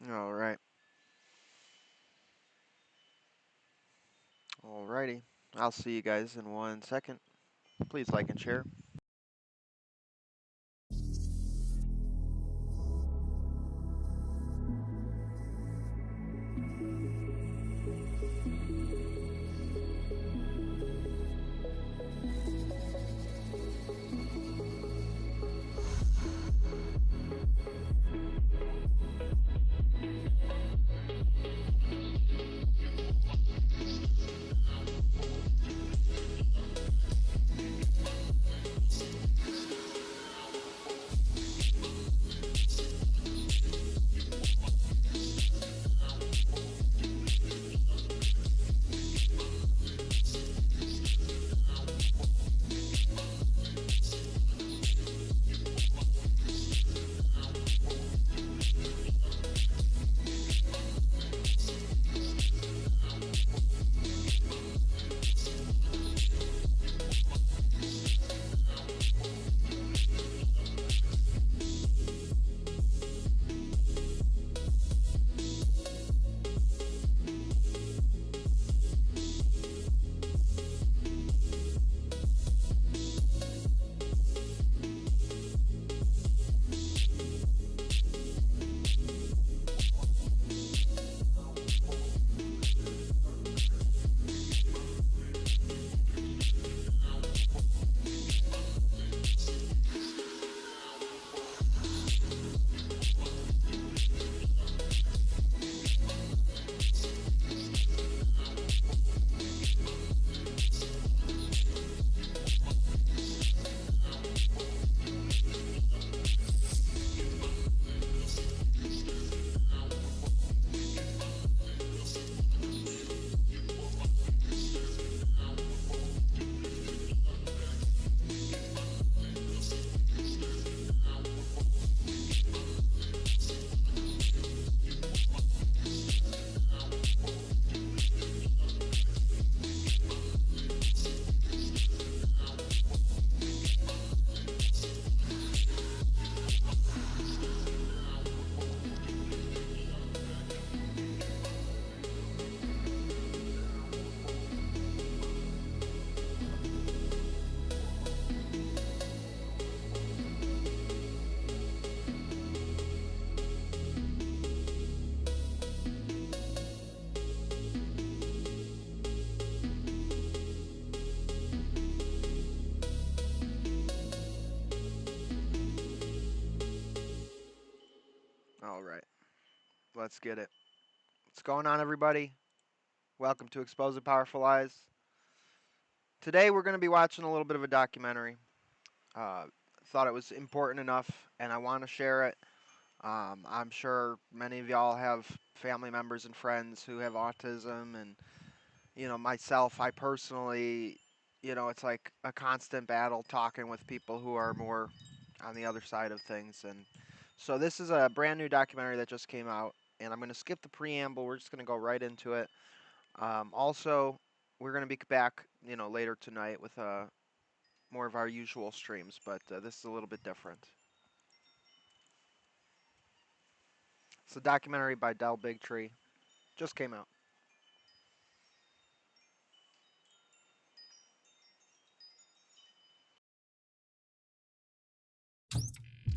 All right. Alrighty. I'll see you guys in 1 second. Please like and share. All right. Let's get it. What's going on, everybody? Welcome to Exposing Powerful Lies. Today we're going to be watching a little bit of a documentary. Uh, Thought it was important enough, and I want to share it. I'm sure many of y'all have family members and friends who have autism, and myself, I personally, it's like a constant battle talking with people who are more on the other side of things. And so this is a brand new documentary that just came out, and I'm going to skip the preamble. We're just going to go right into it. Also, we're going to be back, later tonight with more of our usual streams, but this is a little bit different. It's a documentary by Del Bigtree. Just came out.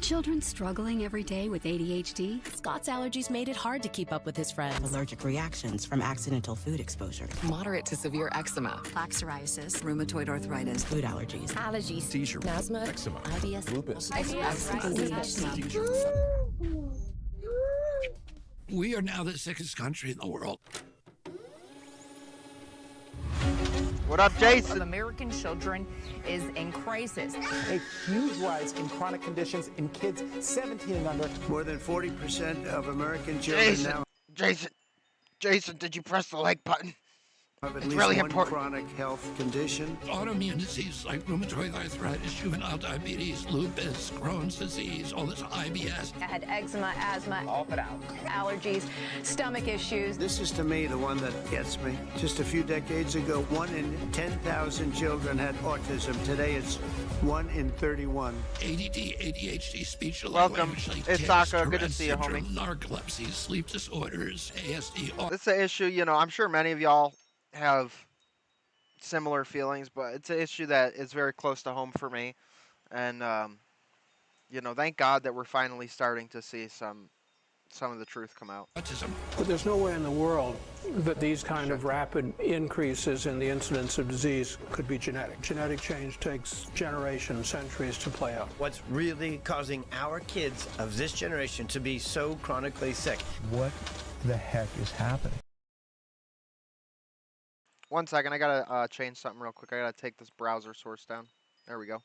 Children struggling every day with ADHD? Scott's allergies made it hard to keep up with his friends. Allergic reactions from accidental food exposure. Moderate to severe eczema. Plaque psoriasis, rheumatoid arthritis, Food allergies. Allergies, seizure, asthma, eczema, IBS, lupus, ADHD. We are now the sickest country in the world. What up, Jason? Of American children is in crisis. A huge rise in chronic conditions in kids 17 and under. More than 40% of American children now. Jason, did you press the like button? Have at It's least really one important. chronic health condition. Autoimmune disease like rheumatoid arthritis, juvenile diabetes, lupus, Crohn's disease, all this IBS. I had eczema, asthma, all but out. Allergies, stomach issues. This is to me the one that gets me. Just a few decades ago, 1 in 10,000 children had autism. Today it's 1 in 31. ADD, ADHD, speech and Welcome. language like It's tics, Saka. Good to Tourette's see you, syndrome, homie. narcolepsy, sleep disorders, ASD. It's an issue, I'm sure many of y'all have similar feelings, but it's an issue that is very close to home for me. And, thank God that we're finally starting to see some of the truth come out. Autism. But there's no way in the world that these kind of rapid increases in the incidence of disease could be genetic. Genetic change takes generations, centuries to play out. What's really causing our kids of this generation to be so chronically sick? What the heck is happening? 1 second, I gotta change something real quick. I gotta take this browser source down. There we go.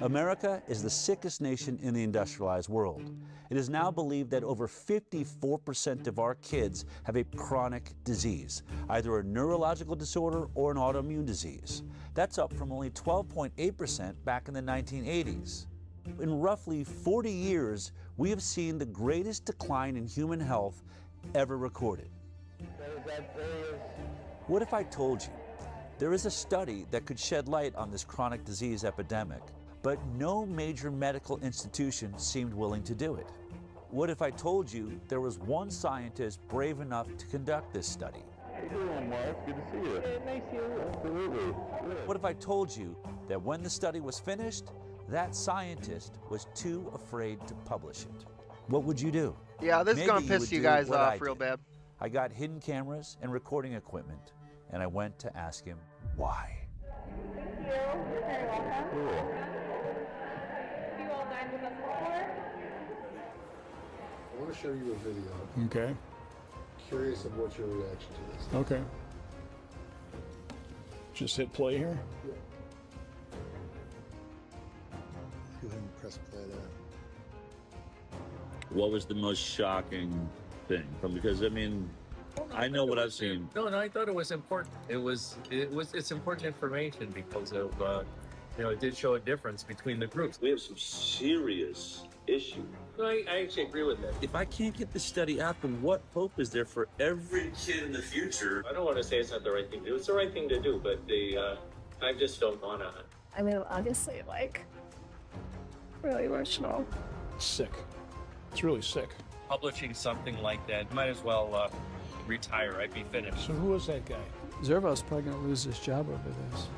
America is the sickest nation in the industrialized world. It is now believed that over 54% of our kids have a chronic disease, either a neurological disorder or an autoimmune disease. That's up from only 12.8% back in the 1980s. In roughly 40 years, we have seen the greatest decline in human health ever recorded. What if I told you there is a study that could shed light on this chronic disease epidemic, but no major medical institution seemed willing to do it? What if I told you there was one scientist brave enough to conduct this study? How you doing, Mark? Good to see you. Yeah, nice to see you. Absolutely. What if I told you that when the study was finished, that scientist was too afraid to publish it? What would you do? Yeah, this is gonna piss you guys off real bad. I got hidden cameras and recording equipment, and I went to ask him why. Thank you. You're very welcome. Cool. You all dined with us before? I want to show you a video. Okay. Curious of what your reaction to this. Okay. Just hit play here. Yeah. Go ahead and press play there. What was the most shocking thing? Because I mean, I know what I've seen. No, I thought it was important. It's important information because of it did show a difference between the groups. We have some serious issues. No, I actually agree with that. If I can't get this study out, then what hope is there for every kid in the future? I don't want to say it's not the right thing to do. It's the right thing to do, but I just don't want to. I mean, obviously, really emotional. Sick. It's really sick. Publishing something like that, might as well retire. I'd be finished. So who was that guy? Zervo's probably going to lose his job over this.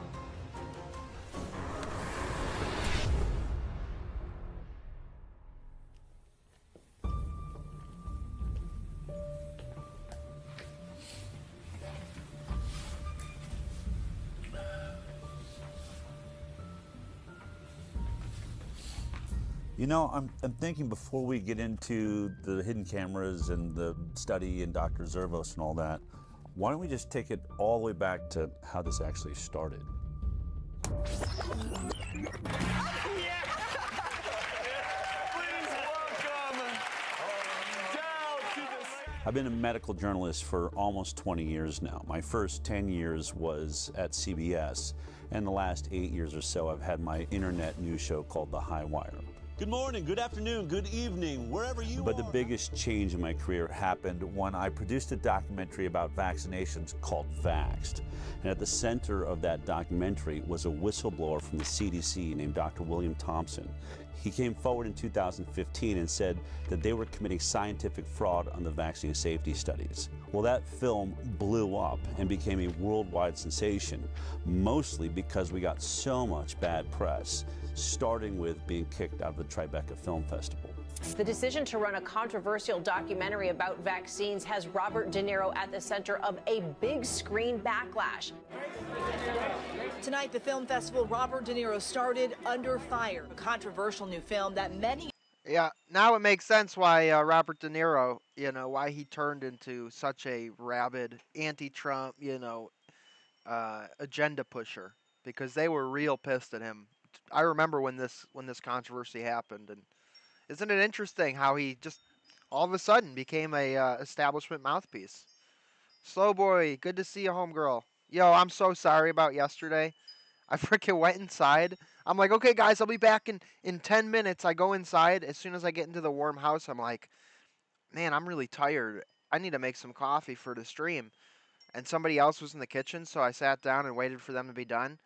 You know, I'm thinking before we get into the hidden cameras and the study and Dr. Zervos and all that, why don't we just take it all the way back to how this actually started? I've been a medical journalist for almost 20 years now. My first 10 years was at CBS, and the last 8 years or so I've had my internet news show called The High Wire. Good morning, good afternoon, good evening, wherever you are. But the biggest change in my career happened when I produced a documentary about vaccinations called Vaxxed. And at the center of that documentary was a whistleblower from the CDC named Dr. William Thompson. He came forward in 2015 and said that they were committing scientific fraud on the vaccine safety studies. Well, that film blew up and became a worldwide sensation, mostly because we got so much bad press, starting with being kicked out of the Tribeca Film Festival. The decision to run a controversial documentary about vaccines has Robert De Niro at the center of a big screen backlash. Tonight, the film festival Robert De Niro started Under Fire, a controversial new film that many... Yeah, now it makes sense why Robert De Niro, why he turned into such a rabid anti-Trump, agenda pusher, because they were real pissed at him I remember when this controversy happened, and isn't it interesting how he just all of a sudden became a establishment mouthpiece? Slow boy, good to see you, homegirl. Yo, I'm so sorry about yesterday. I freaking went inside. I'm like, okay, guys, I'll be back in 10 minutes. I go inside. As soon as I get into the warm house, I'm like, man, I'm really tired. I need to make some coffee for the stream. And somebody else was in the kitchen, so I sat down and waited for them to be done.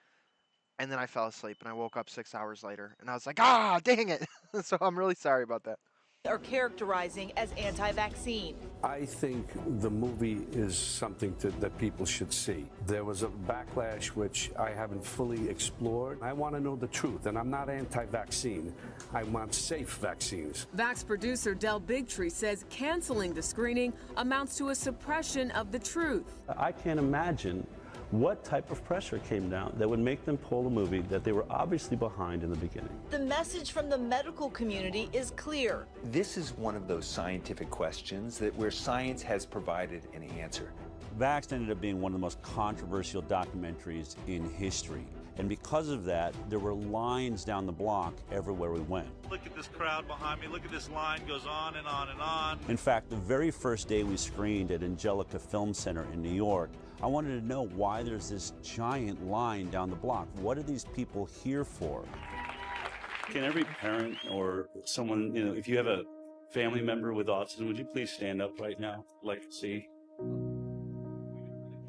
And then I fell asleep, and I woke up 6 hours later. And I was like, dang it. So I'm really sorry about that. Are characterizing as anti-vaccine. I think the movie is something that people should see. There was a backlash which I haven't fully explored. I want to know the truth, and I'm not anti-vaccine. I want safe vaccines. Vax producer Del Bigtree says canceling the screening amounts to a suppression of the truth. I can't imagine what type of pressure came down that would make them pull a movie that they were obviously behind in the beginning. The message from the medical community is clear. This is one of those scientific questions that where science has provided an answer. Vaxxed ended up being one of the most controversial documentaries in history. And because of that, there were lines down the block everywhere we went. Look at this crowd behind me. Look at this line goes on and on and on. In fact, the very first day we screened at Angelica Film Center in New York, I wanted to know why there's this giant line down the block. What are these people here for? Can every parent or someone, if you have a family member with autism, would you please stand up right now? I'd like to see.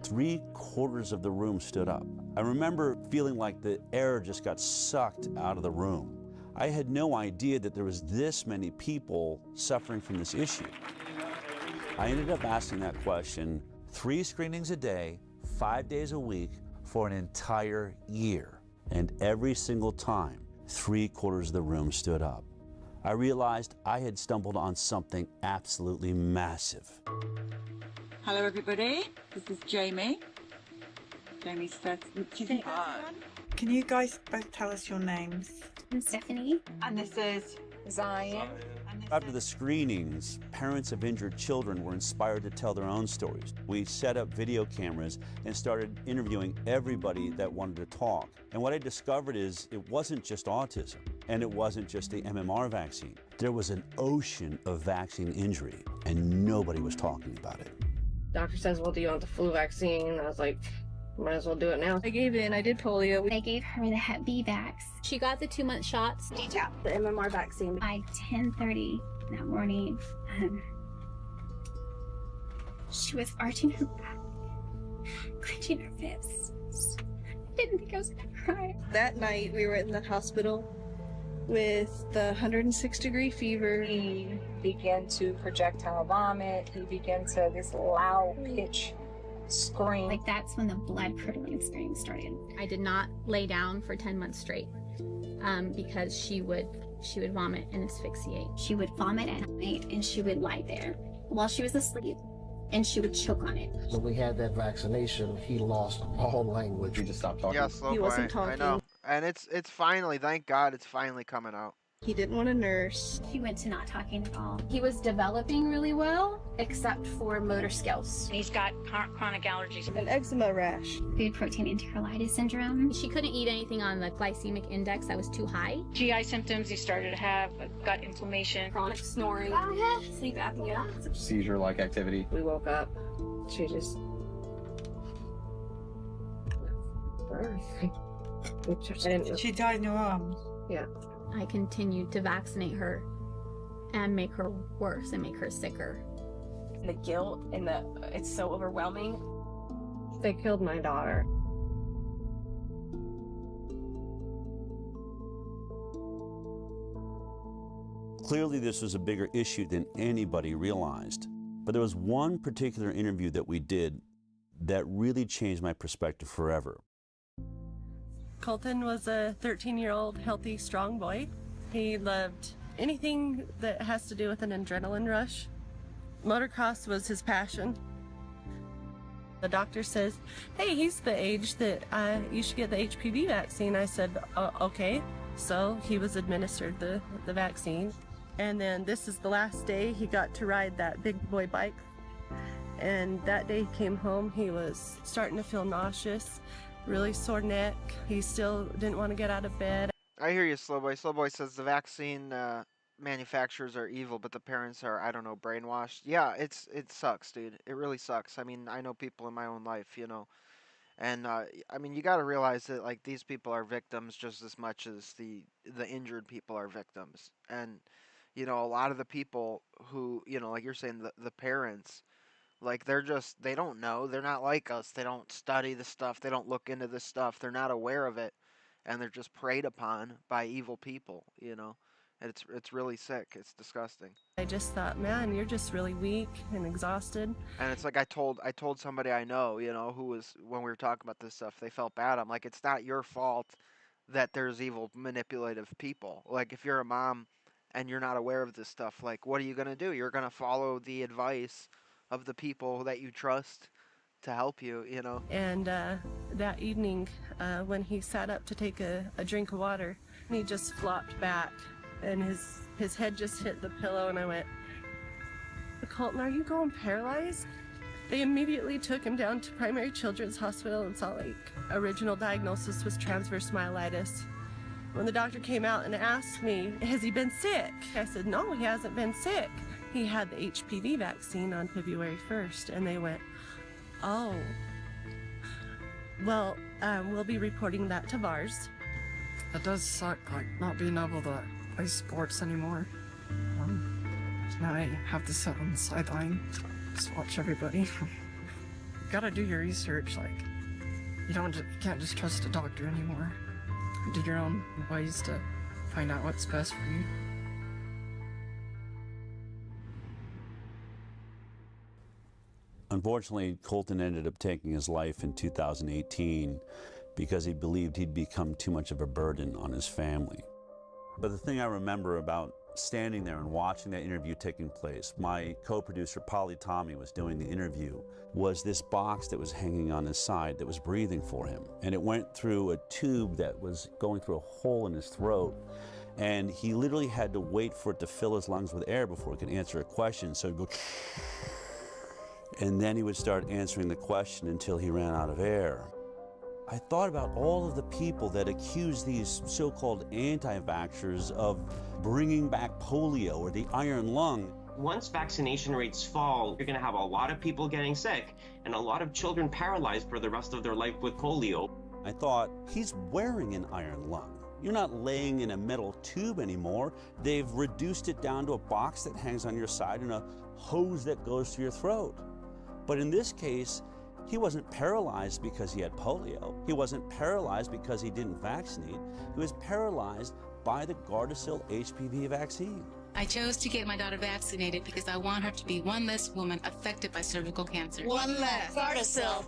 3/4 of the room stood up. I remember feeling like the air just got sucked out of the room. I had no idea that there was this many people suffering from this issue. I ended up asking that question 3 screenings a day, 5 days a week for an entire year. And every single time, 3/4 of the room stood up. I realized I had stumbled on something absolutely massive. Hello, everybody. This is Jamie. Jamie's first. Can you guys both tell us your names? I'm Stephanie. And this is Zion. After the screenings, parents of injured children were inspired to tell their own stories. We set up video cameras and started interviewing everybody that wanted to talk. And what I discovered is it wasn't just autism, and it wasn't just the MMR vaccine. There was an ocean of vaccine injury, and nobody was talking about it. Doctor says, well, do you want the flu vaccine? I was like, might as well do it now. I gave in. I did polio. They gave her the Hep B vax. She got the 2-month shots. DTaP, the MMR vaccine. By 10:30 that morning, she was arching her back, clenching her fists. I didn't think I was gonna cry. That night, we were in the hospital with the 106-degree fever. He began to projectile vomit. He began to this loud pitch scream. Like that's when the blood curdling scream started. I did not lay down for 10 months straight because she would vomit and asphyxiate. She would vomit at night and she would lie there while she was asleep and she would choke on it. When we had that vaccination, he lost all language. He just stopped talking. Yeah, slow boy. Wasn't talking. I know. And it's finally, thank God, it's finally coming out. He didn't want to nurse. He went to not talking at all. He was developing really well, except for motor skills. He's got chronic allergies. An eczema rash. Food protein enterolitis syndrome. She couldn't eat anything on the glycemic index that was too high. GI symptoms. He started to have gut inflammation. Chronic snoring. Sleep apnea. Seizure-like activity. We woke up. She just... She died in your arms. Yeah. I continued to vaccinate her and make her worse and make her sicker. The guilt and it's so overwhelming. They killed my daughter. Clearly, this was a bigger issue than anybody realized. But there was one particular interview that we did that really changed my perspective forever. Colton was a 13-year-old healthy, strong boy. He loved anything that has to do with an adrenaline rush. Motocross was his passion. The doctor says, hey, he's the age that you should get the HPV vaccine. I said, okay. So he was administered the vaccine. And then this is the last day he got to ride that big boy bike. And that day he came home, he was starting to feel nauseous. Really sore neck. He still didn't want to get out of bed. I hear you, Slowboy. Slowboy says the vaccine manufacturers are evil, but the parents are, I don't know, brainwashed. Yeah, it sucks, dude. It really sucks. I mean, I know people in my own life, you know, and I mean, you got to realize that like these people are victims just as much as the injured people are victims, and you know, a lot of the people who, you know, like you're saying, the parents. Like they don't know. They're not like us. They don't study the stuff. They don't look into this stuff. They're not aware of it, and they're just preyed upon by evil people. You know, and it's really sick. It's disgusting. I just thought, man, you're just really weak and exhausted. And it's like I told somebody I know, you know, who was when we were talking about this stuff, they felt bad. I'm like, it's not your fault that there's evil, manipulative people. Like if you're a mom and you're not aware of this stuff, like what are you gonna do? You're gonna follow the advice of the people that you trust to help you, you know. And that evening, when he sat up to take a drink of water, he just flopped back, and his head just hit the pillow, and I went, Colton, are you going paralyzed? They immediately took him down to Primary Children's Hospital in Salt Lake. Original diagnosis was transverse myelitis. When the doctor came out and asked me, has he been sick? I said, no, he hasn't been sick. He had the HPV vaccine on February 1st, and they went, oh, well, we'll be reporting that to VARS. It does suck, like, not being able to play sports anymore. Now I have to sit on the sideline, just watch everybody. You gotta do your research, like, you can't just trust a doctor anymore. Do your own ways to find out what's best for you. Unfortunately, Colton ended up taking his life in 2018 because he believed he'd become too much of a burden on his family. But the thing I remember about standing there and watching that interview taking place, my co-producer, Polly Tommy, was doing the interview, was this box that was hanging on his side that was breathing for him. And it went through a tube that was going through a hole in his throat. And he literally had to wait for it to fill his lungs with air before he could answer a question. So he'd go, and then he would start answering the question until he ran out of air. I thought about all of the people that accuse these so-called anti-vaxxers of bringing back polio or the iron lung. Once vaccination rates fall, you're going to have a lot of people getting sick and a lot of children paralyzed for the rest of their life with polio. I thought, he's wearing an iron lung. You're not laying in a metal tube anymore. They've reduced it down to a box that hangs on your side and a hose that goes to your throat. But in this case, he wasn't paralyzed because he had polio. He wasn't paralyzed because he didn't vaccinate. He was paralyzed by the Gardasil HPV vaccine. I chose to get my daughter vaccinated because I want her to be one less woman affected by cervical cancer. One less. Gardasil.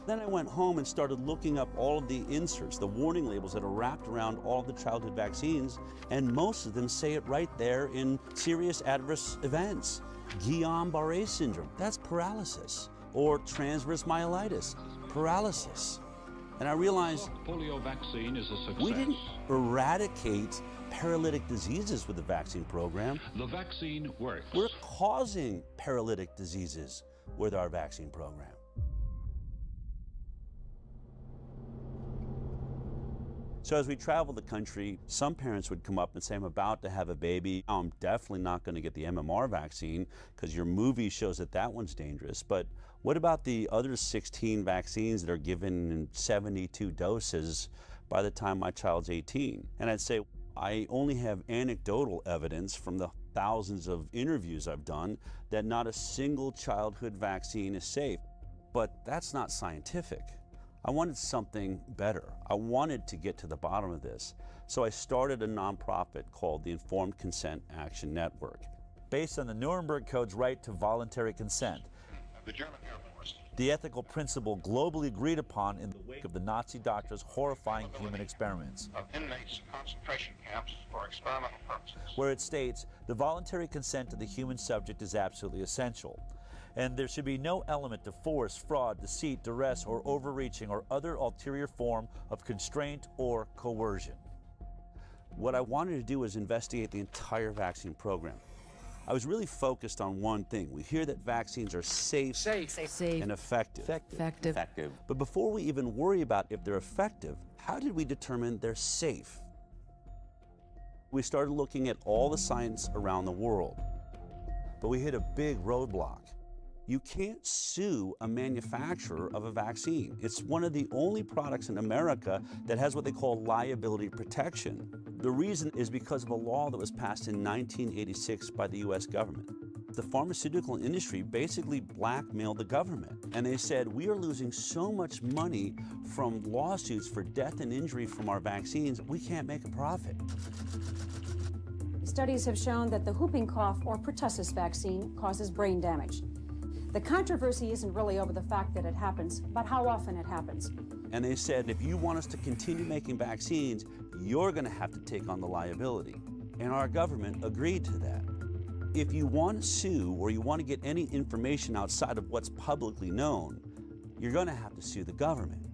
Then I went home and started looking up all of the inserts, the warning labels that are wrapped around all of the childhood vaccines, and most of them say it right there in serious adverse events. Guillain-Barré syndrome, that's paralysis. Or transverse myelitis, paralysis. And I realized polio vaccine is a success. We didn't eradicate paralytic diseases with the vaccine program. The vaccine works. We're causing paralytic diseases with our vaccine program. So as we travel the country, some parents would come up and say, I'm about to have a baby. I'm definitely not going to get the MMR vaccine because your movie shows that that one's dangerous. But what about the other 16 vaccines that are given in 72 doses by the time my child's 18? And I'd say, I only have anecdotal evidence from the thousands of interviews I've done that not a single childhood vaccine is safe. But that's not scientific. I wanted something better. I wanted to get to the bottom of this. So I started a nonprofit called the Informed Consent Action Network. Based on the Nuremberg Code's right to voluntary consent, the German Air Force, the ethical principle globally agreed upon in the wake of the Nazi doctors' horrifying human experiments, of inmates in concentration camps for experimental purposes, where it states the voluntary consent of the human subject is absolutely essential, and there should be no element of force, fraud, deceit, duress, or overreaching or other ulterior form of constraint or coercion. What I wanted to do was investigate the entire vaccine program. I was really focused on one thing. We hear that vaccines are safe. And effective. But before we even worry about if they're effective, how did we determine they're safe? We started looking at all the science around the world, but we hit a big roadblock. You can't sue a manufacturer of a vaccine. It's one of the only products in America that has what they call liability protection. The reason is because of a law that was passed in 1986 by the US government. The pharmaceutical industry basically blackmailed the government, and they said, we are losing so much money from lawsuits for death and injury from our vaccines, we can't make a profit. Studies have shown that the whooping cough or pertussis vaccine causes brain damage. The controversy isn't really over the fact that it happens, but how often it happens. And they said, if you want us to continue making vaccines, you're going to have to take on the liability. And our government agreed to that. If you want to sue or you want to get any information outside of what's publicly known, you're going to have to sue the government.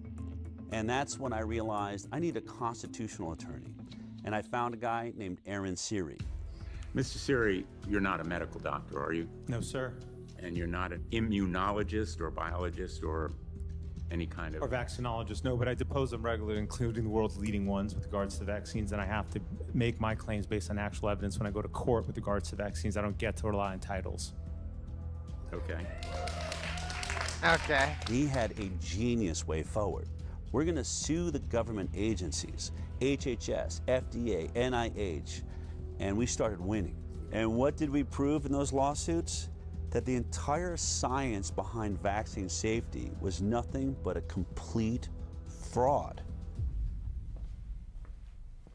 And that's when I realized I need a constitutional attorney. And I found a guy named Aaron Siri. Mr. Siri, you're not a medical doctor, are you? No, sir. And you're not an immunologist or biologist or any kind of... Or vaccinologist, no, but I depose them regularly, including the world's leading ones with regards to vaccines, and I have to make my claims based on actual evidence when I go to court with regards to vaccines. I don't get to rely on titles. Okay. Okay. He had a genius way forward. We're going to sue the government agencies, HHS, FDA, NIH, and we started winning. And what did we prove in those lawsuits? That the entire science behind vaccine safety was nothing but a complete fraud.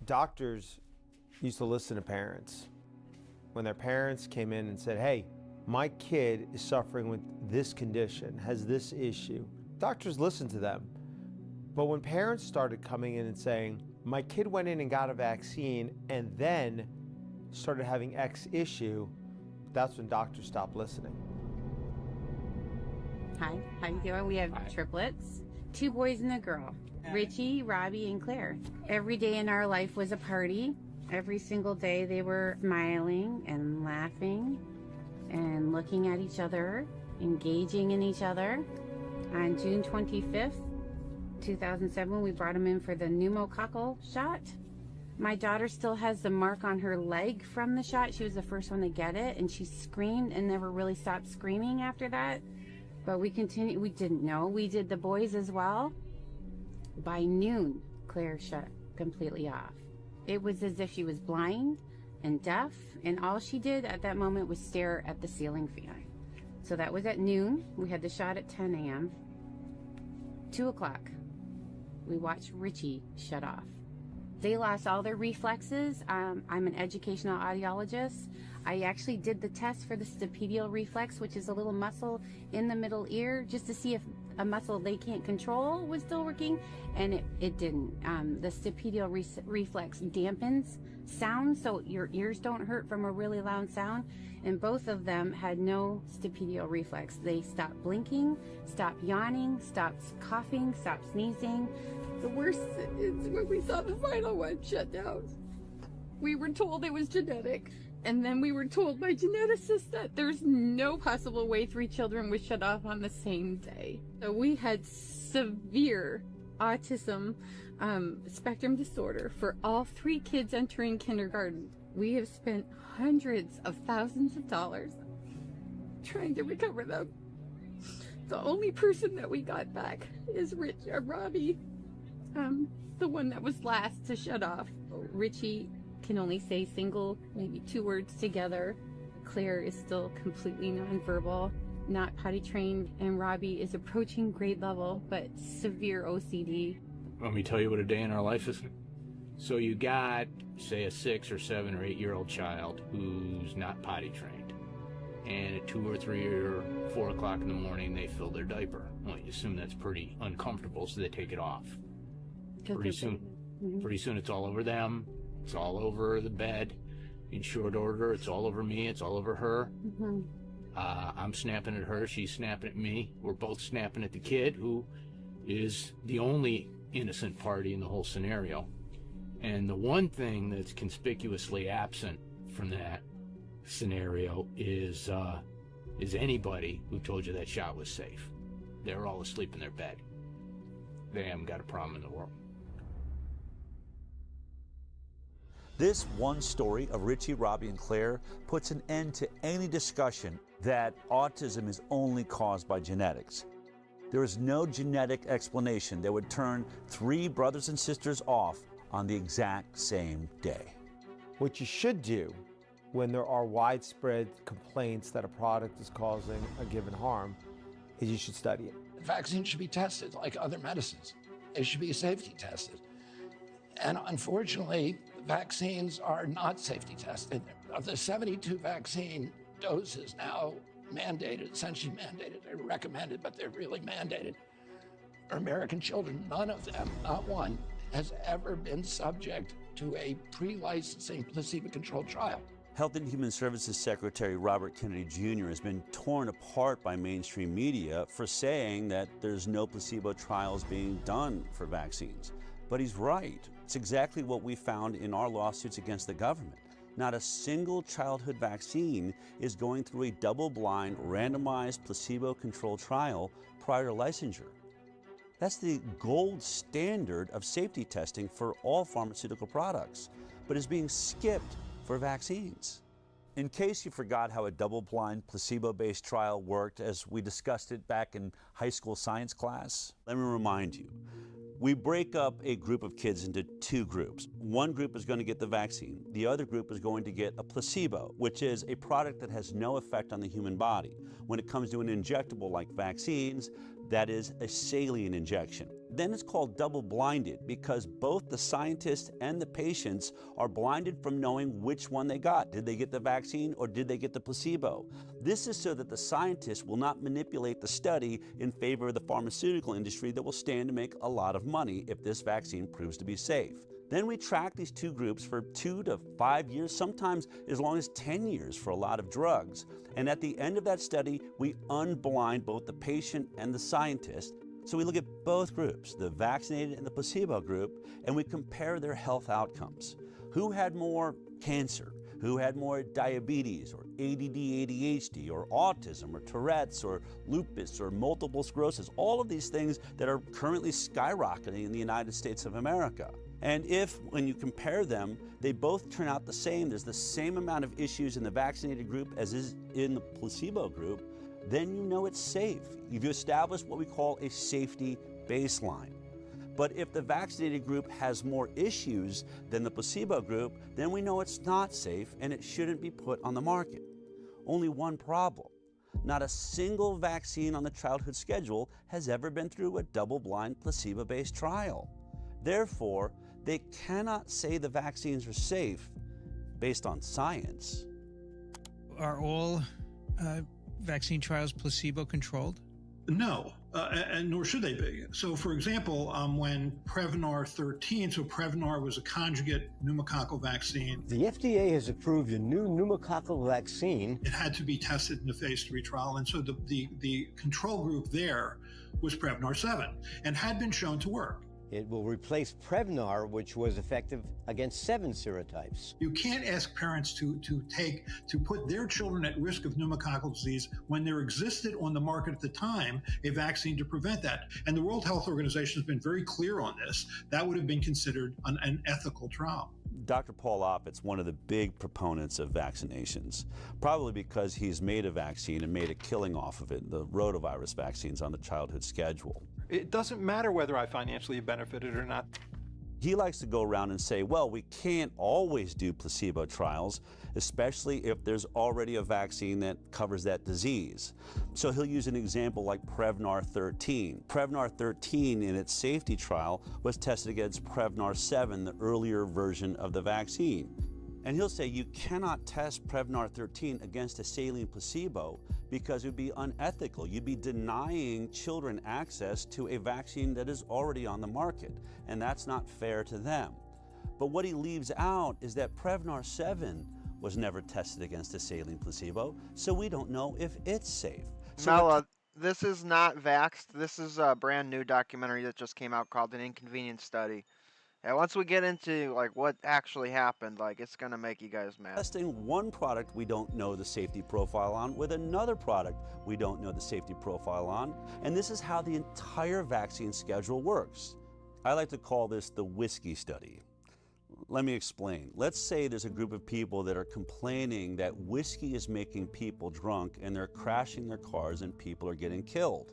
Doctors used to listen to parents. When their parents came in and said, hey, my kid is suffering with this condition, has this issue, doctors listened to them. But when parents started coming in and saying, my kid went in and got a vaccine and then started having X issue, that's when doctors stopped listening. Hi, how you doing? We have triplets, 2 boys and a girl, Richie, Robbie, and Claire. Every day in our life was a party. Every single day they were smiling and laughing and looking at each other, engaging in each other. On June 25th, 2007, we brought them in for the pneumococcal shot. My daughter still has the mark on her leg from the shot. She was the first one to get it, and she screamed and never really stopped screaming after that. But we continued. We didn't know. We did the boys as well. By noon, Claire shut completely off. It was as if she was blind and deaf, and all she did at that moment was stare at the ceiling fan. So that was at noon. We had the shot at 10 a.m. 2 o'clock, we watched Richie shut off. They lost all their reflexes. I'm an educational audiologist. I actually did the test for the stapedial reflex, which is a little muscle in the middle ear, just to see if a muscle they can't control was still working, and it didn't. The stapedial reflex dampens sound, so your ears don't hurt from a really loud sound, and both of them had no stapedial reflex. They stopped blinking, stopped yawning, stopped coughing, stopped sneezing. The worst is when we saw the final one shut down. We were told it was genetic, and then we were told by geneticists that there's no possible way 3 children would shut off on the same day. So we had severe autism spectrum disorder for all 3 kids entering kindergarten. We have spent hundreds of thousands of dollars trying to recover them. The only person that we got back is Robbie. The one that was last to shut off. Richie can only say single, maybe 2 words together. Claire is still completely nonverbal, not potty trained, and Robbie is approaching grade level, but severe OCD. Want me to tell you what a day in our life is? So you got, say, a 6 or 7 or 8 year old child who's not potty trained, and at 2 or 3 or 4 o'clock in the morning they fill their diaper. Well, you assume that's pretty uncomfortable, so they take it off. Pretty soon it's all over them. It's all over the bed. In short order, it's all over me. It's all over her. I'm snapping at her. She's snapping at me. We're both snapping at the kid, who is the only innocent party in the whole scenario. And the one thing that's conspicuously absent from that scenario is anybody who told you that shot was safe. They're all asleep in their bed. They haven't got a problem in the world. This one story of Richie, Robbie, and Claire puts an end to any discussion that autism is only caused by genetics. There is no genetic explanation that would turn 3 brothers and sisters off on the exact same day. What you should do when there are widespread complaints that a product is causing a given harm is you should study it. Vaccines should be tested like other medicines. They should be safety tested. And unfortunately, vaccines are not safety tested. Of the 72 vaccine doses now mandated, essentially mandated, they're recommended, but they're really mandated, for American children, none of them, not one, has ever been subject to a pre-licensing placebo-controlled trial. Health and Human Services Secretary Robert Kennedy Jr. has been torn apart by mainstream media for saying that there's no placebo trials being done for vaccines. But he's right. It's exactly what we found in our lawsuits against the government. Not a single childhood vaccine is going through a double-blind, randomized, placebo-controlled trial prior to licensure. That's the gold standard of safety testing for all pharmaceutical products, but is being skipped for vaccines. In case you forgot how a double-blind, placebo-based trial worked as we discussed it back in high school science class, let me remind you. We break up a group of kids into 2 groups. One group is going to get the vaccine. The other group is going to get a placebo, which is a product that has no effect on the human body. When it comes to an injectable like vaccines, that is a saline injection. Then it's called double-blinded because both the scientists and the patients are blinded from knowing which one they got. Did they get the vaccine or did they get the placebo? This is so that the scientists will not manipulate the study in favor of the pharmaceutical industry that will stand to make a lot of money if this vaccine proves to be safe. Then we track these 2 groups for 2 to 5 years, sometimes as long as 10 years for a lot of drugs. And at the end of that study, we unblind both the patient and the scientist. So we look at both groups, the vaccinated and the placebo group, and we compare their health outcomes. Who had more cancer? Who had more diabetes or ADD, ADHD or autism or Tourette's or lupus or multiple sclerosis? All of these things that are currently skyrocketing in the United States of America. And if, when you compare them, they both turn out the same, there's the same amount of issues in the vaccinated group as is in the placebo group, then you know it's safe. You've established what we call a safety baseline. But if the vaccinated group has more issues than the placebo group, then we know it's not safe and it shouldn't be put on the market. Only one problem. Not a single vaccine on the childhood schedule has ever been through a double-blind, placebo-based trial. Therefore, they cannot say the vaccines are safe based on science. Are all vaccine trials placebo-controlled? No, and nor should they be. So, for example, when Prevnar 13, so Prevnar was a conjugate pneumococcal vaccine. The FDA has approved a new pneumococcal vaccine. It had to be tested in the phase 3 trial, and so the control group there was Prevnar 7 and had been shown to work. It will replace Prevnar, which was effective against 7 serotypes. You can't ask parents to put their children at risk of pneumococcal disease when there existed on the market at the time a vaccine to prevent that. And the World Health Organization has been very clear on this. That would have been considered an ethical trial. Dr. Paul Offit's one of the big proponents of vaccinations, probably because he's made a vaccine and made a killing off of it, the rotavirus vaccines on the childhood schedule. It doesn't matter whether I financially benefited or not. He likes to go around and say, well, we can't always do placebo trials, especially if there's already a vaccine that covers that disease. So he'll use an example like Prevnar 13. Prevnar 13 in its safety trial was tested against Prevnar 7, the earlier version of the vaccine. And he'll say you cannot test Prevnar 13 against a saline placebo because it would be unethical. You'd be denying children access to a vaccine that is already on the market, and that's not fair to them. But what he leaves out is that Prevnar 7 was never tested against a saline placebo, so we don't know if it's safe. So Mela, this is not Vaxxed. This is a brand new documentary that just came out called An Inconvenient Study. And once we get into like what actually happened, like it's gonna make you guys mad. Testing one product we don't know the safety profile on with another product we don't know the safety profile on, and this is how the entire vaccine schedule works. I like to call this the whiskey study. Let me explain. Let's say there's a group of people that are complaining that whiskey is making people drunk and they're crashing their cars and people are getting killed.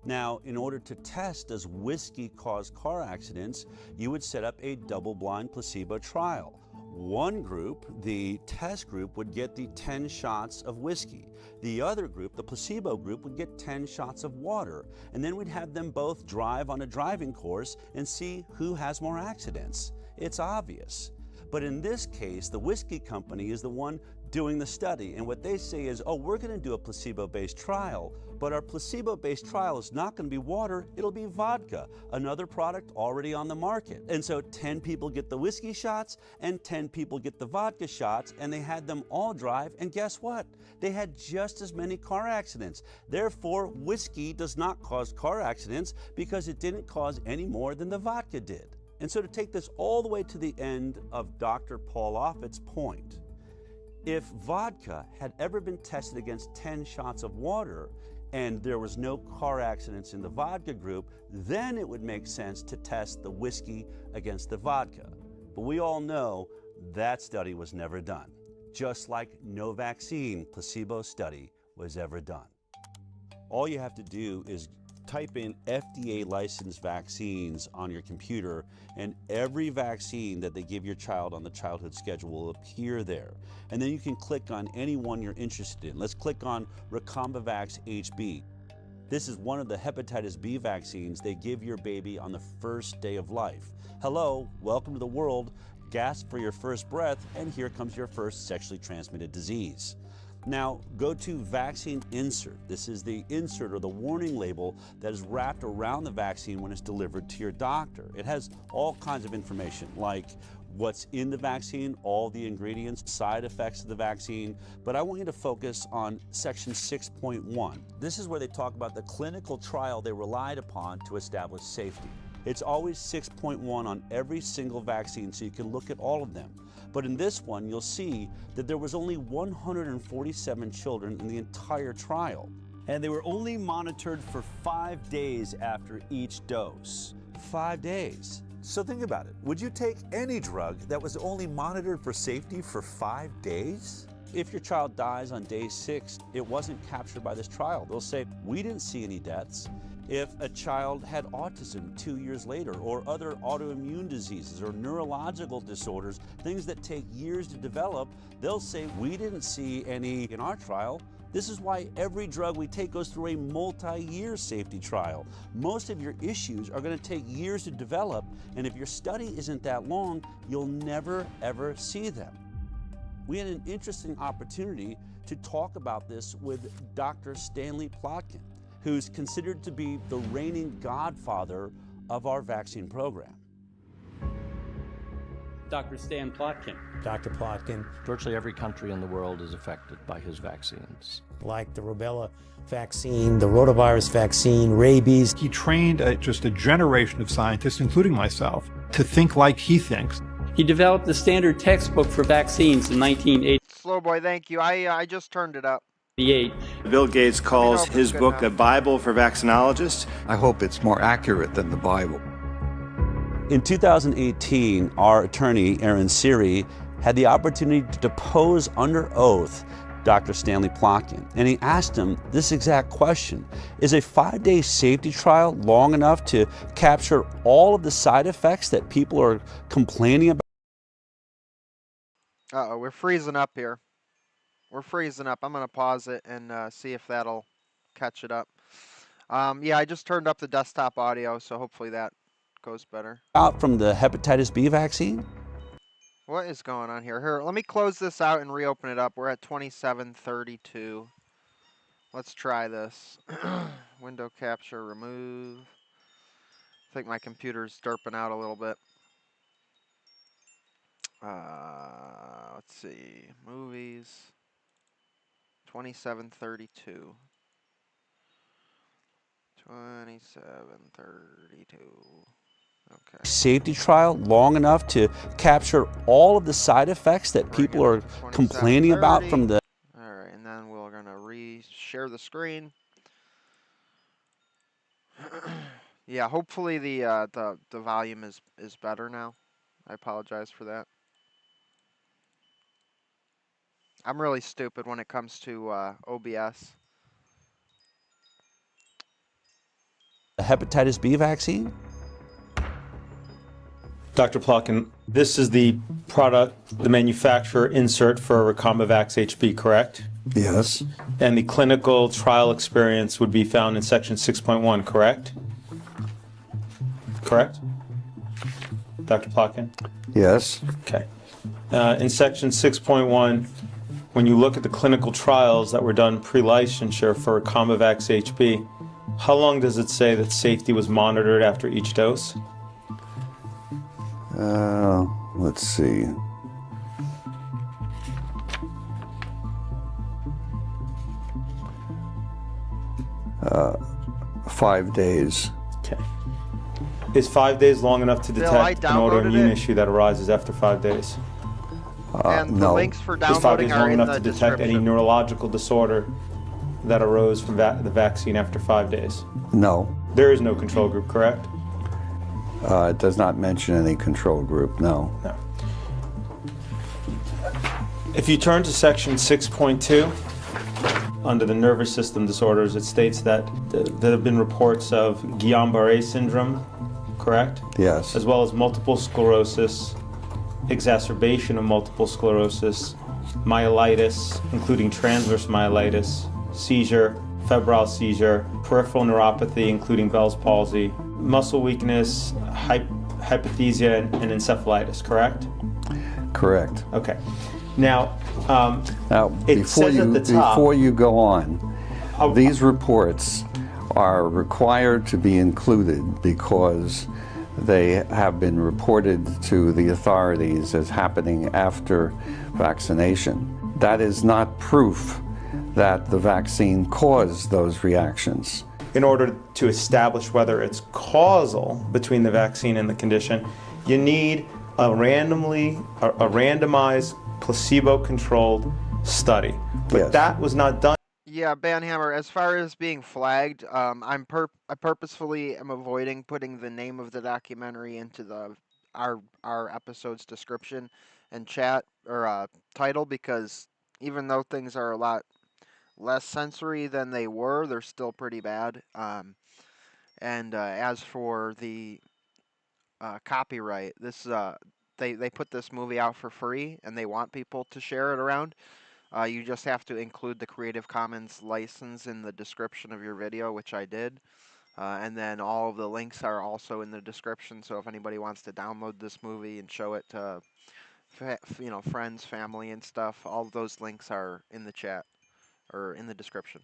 Now, in order to test does whiskey cause car accidents, you would set up a double-blind placebo trial. One group, the test group, would get the 10 shots of whiskey. The other group, the placebo group, would get 10 shots of water. And then we'd have them both drive on a driving course and see who has more accidents. It's obvious. But in this case, the whiskey company is the one doing the study. And what they say is, oh, we're going to do a placebo-based trial, but our placebo-based trial is not going to be water, it'll be vodka, another product already on the market. And so 10 people get the whiskey shots and 10 people get the vodka shots, and they had them all drive, and guess what? They had just as many car accidents. Therefore, whiskey does not cause car accidents because it didn't cause any more than the vodka did. And so to take this all the way to the end of Dr. Paul Offit's point, if vodka had ever been tested against 10 shots of water and there was no car accidents in the vodka group, then it would make sense to test the whiskey against the vodka. But we all know that study was never done, just like no vaccine placebo study was ever done. All you have to do is type in FDA licensed vaccines on your computer, and every vaccine that they give your child on the childhood schedule will appear there. And then you can click on any one you're interested in. Let's click on Recombavax HB. This is one of the hepatitis B vaccines they give your baby on the first day of life. Hello, welcome to the world. Gasp for your first breath, and here comes your first sexually transmitted disease. Now, go to vaccine insert. This is the insert or the warning label that is wrapped around the vaccine when it's delivered to your doctor. It has all kinds of information like what's in the vaccine, all the ingredients, side effects of the vaccine, but I want you to focus on section 6.1. This is where they talk about the clinical trial they relied upon to establish safety. It's always 6.1 on every single vaccine, so you can look at all of them. But in this one, you'll see that there was only 147 children in the entire trial. And they were only monitored for 5 days after each dose. 5 days. So think about it. Would you take any drug that was only monitored for safety for 5 days? If your child dies on day 6, it wasn't captured by this trial. They'll say, we didn't see any deaths. If a child had autism 2 years later, or other autoimmune diseases or neurological disorders, things that take years to develop, they'll say, we didn't see any in our trial. This is why every drug we take goes through a multi-year safety trial. Most of your issues are going to take years to develop, and if your study isn't that long, you'll never, ever see them. We had an interesting opportunity to talk about this with Dr. Stanley Plotkin, who's considered to be the reigning godfather of our vaccine program. Dr. Stan Plotkin. Dr. Plotkin. Virtually every country in the world is affected by his vaccines. Like the rubella vaccine, the rotavirus vaccine, rabies. He trained just a generation of scientists, including myself, to think like he thinks. He developed the standard textbook for vaccines in 1980. Slow boy, thank you. I just turned it up. Bill Gates calls his book a Bible for vaccinologists. I hope it's more accurate than the Bible. In 2018, our attorney, Aaron Siri, had the opportunity to depose under oath Dr. Stanley Plotkin, and he asked him this exact question: is a 5-day safety trial long enough to capture all of the side effects that people are complaining about? Uh-oh, we're freezing up here. We're freezing up. I'm going to pause it and see if that'll catch it up. Yeah, I just turned up the desktop audio, so hopefully that goes better. Out from the hepatitis B vaccine? What is going on here? Here, let me close this out and reopen it up. We're at 2732. Let's try this. Window capture, remove. I think my computer's derping out a little bit. Let's see. Movies. 2732. 2732. Okay. Safety trial long enough to capture all of the side effects that people are complaining about from the... All right, and then we're going to re-share the screen. Yeah, hopefully the volume is better now. I apologize for that. I'm really stupid when it comes to OBS. A hepatitis B vaccine? Dr. Plotkin, this is the product, the manufacturer insert for Recombavax HB, correct? Yes. And the clinical trial experience would be found in section 6.1, correct? Correct? Dr. Plotkin? Yes. Okay. In section 6.1, when you look at the clinical trials that were done pre-licensure for Recombavax HB, how long does it say that safety was monitored after each dose? Let's see. Uh, 5 days. Okay. Is 5 days long enough to Bill, detect I an autoimmune downloaded it. issue that arises after 5 days? And the no. links for Is 5 downloading days are long in enough the to detect any description. neurological disorder that arose from the vaccine after 5 days? No. There is no control group, correct? It does not mention any control group, no. No. If you turn to section 6.2, under the nervous system disorders, it states that there have been reports of Guillain-Barré syndrome, correct? Yes. As well as multiple sclerosis, exacerbation of multiple sclerosis, myelitis, including transverse myelitis, seizure, febrile seizure, peripheral neuropathy, including Bell's palsy, muscle weakness, hypothesia, and encephalitis, correct? Correct. Okay. Now, it before says at the top, before you go on, these reports are required to be included because they have been reported to the authorities as happening after vaccination. That is not proof that the vaccine caused those reactions. in order to establish whether it's causal between the vaccine and the condition, you need a randomized, placebo-controlled study. But that was not done. Yeah, Banhammer, as far as being flagged, I purposefully am avoiding putting the name of the documentary into our episode's description and chat or title, because even though things are a lot less sensory than they were, they're still pretty bad. And as for the copyright, this they put this movie out for free, and they want people to share it around. You just have to include the Creative Commons license in the description of your video, which I did. And then all of the links are also in the description, so if anybody wants to download this movie and show it to friends, family, and stuff, all of those links are in the chat, or in the description.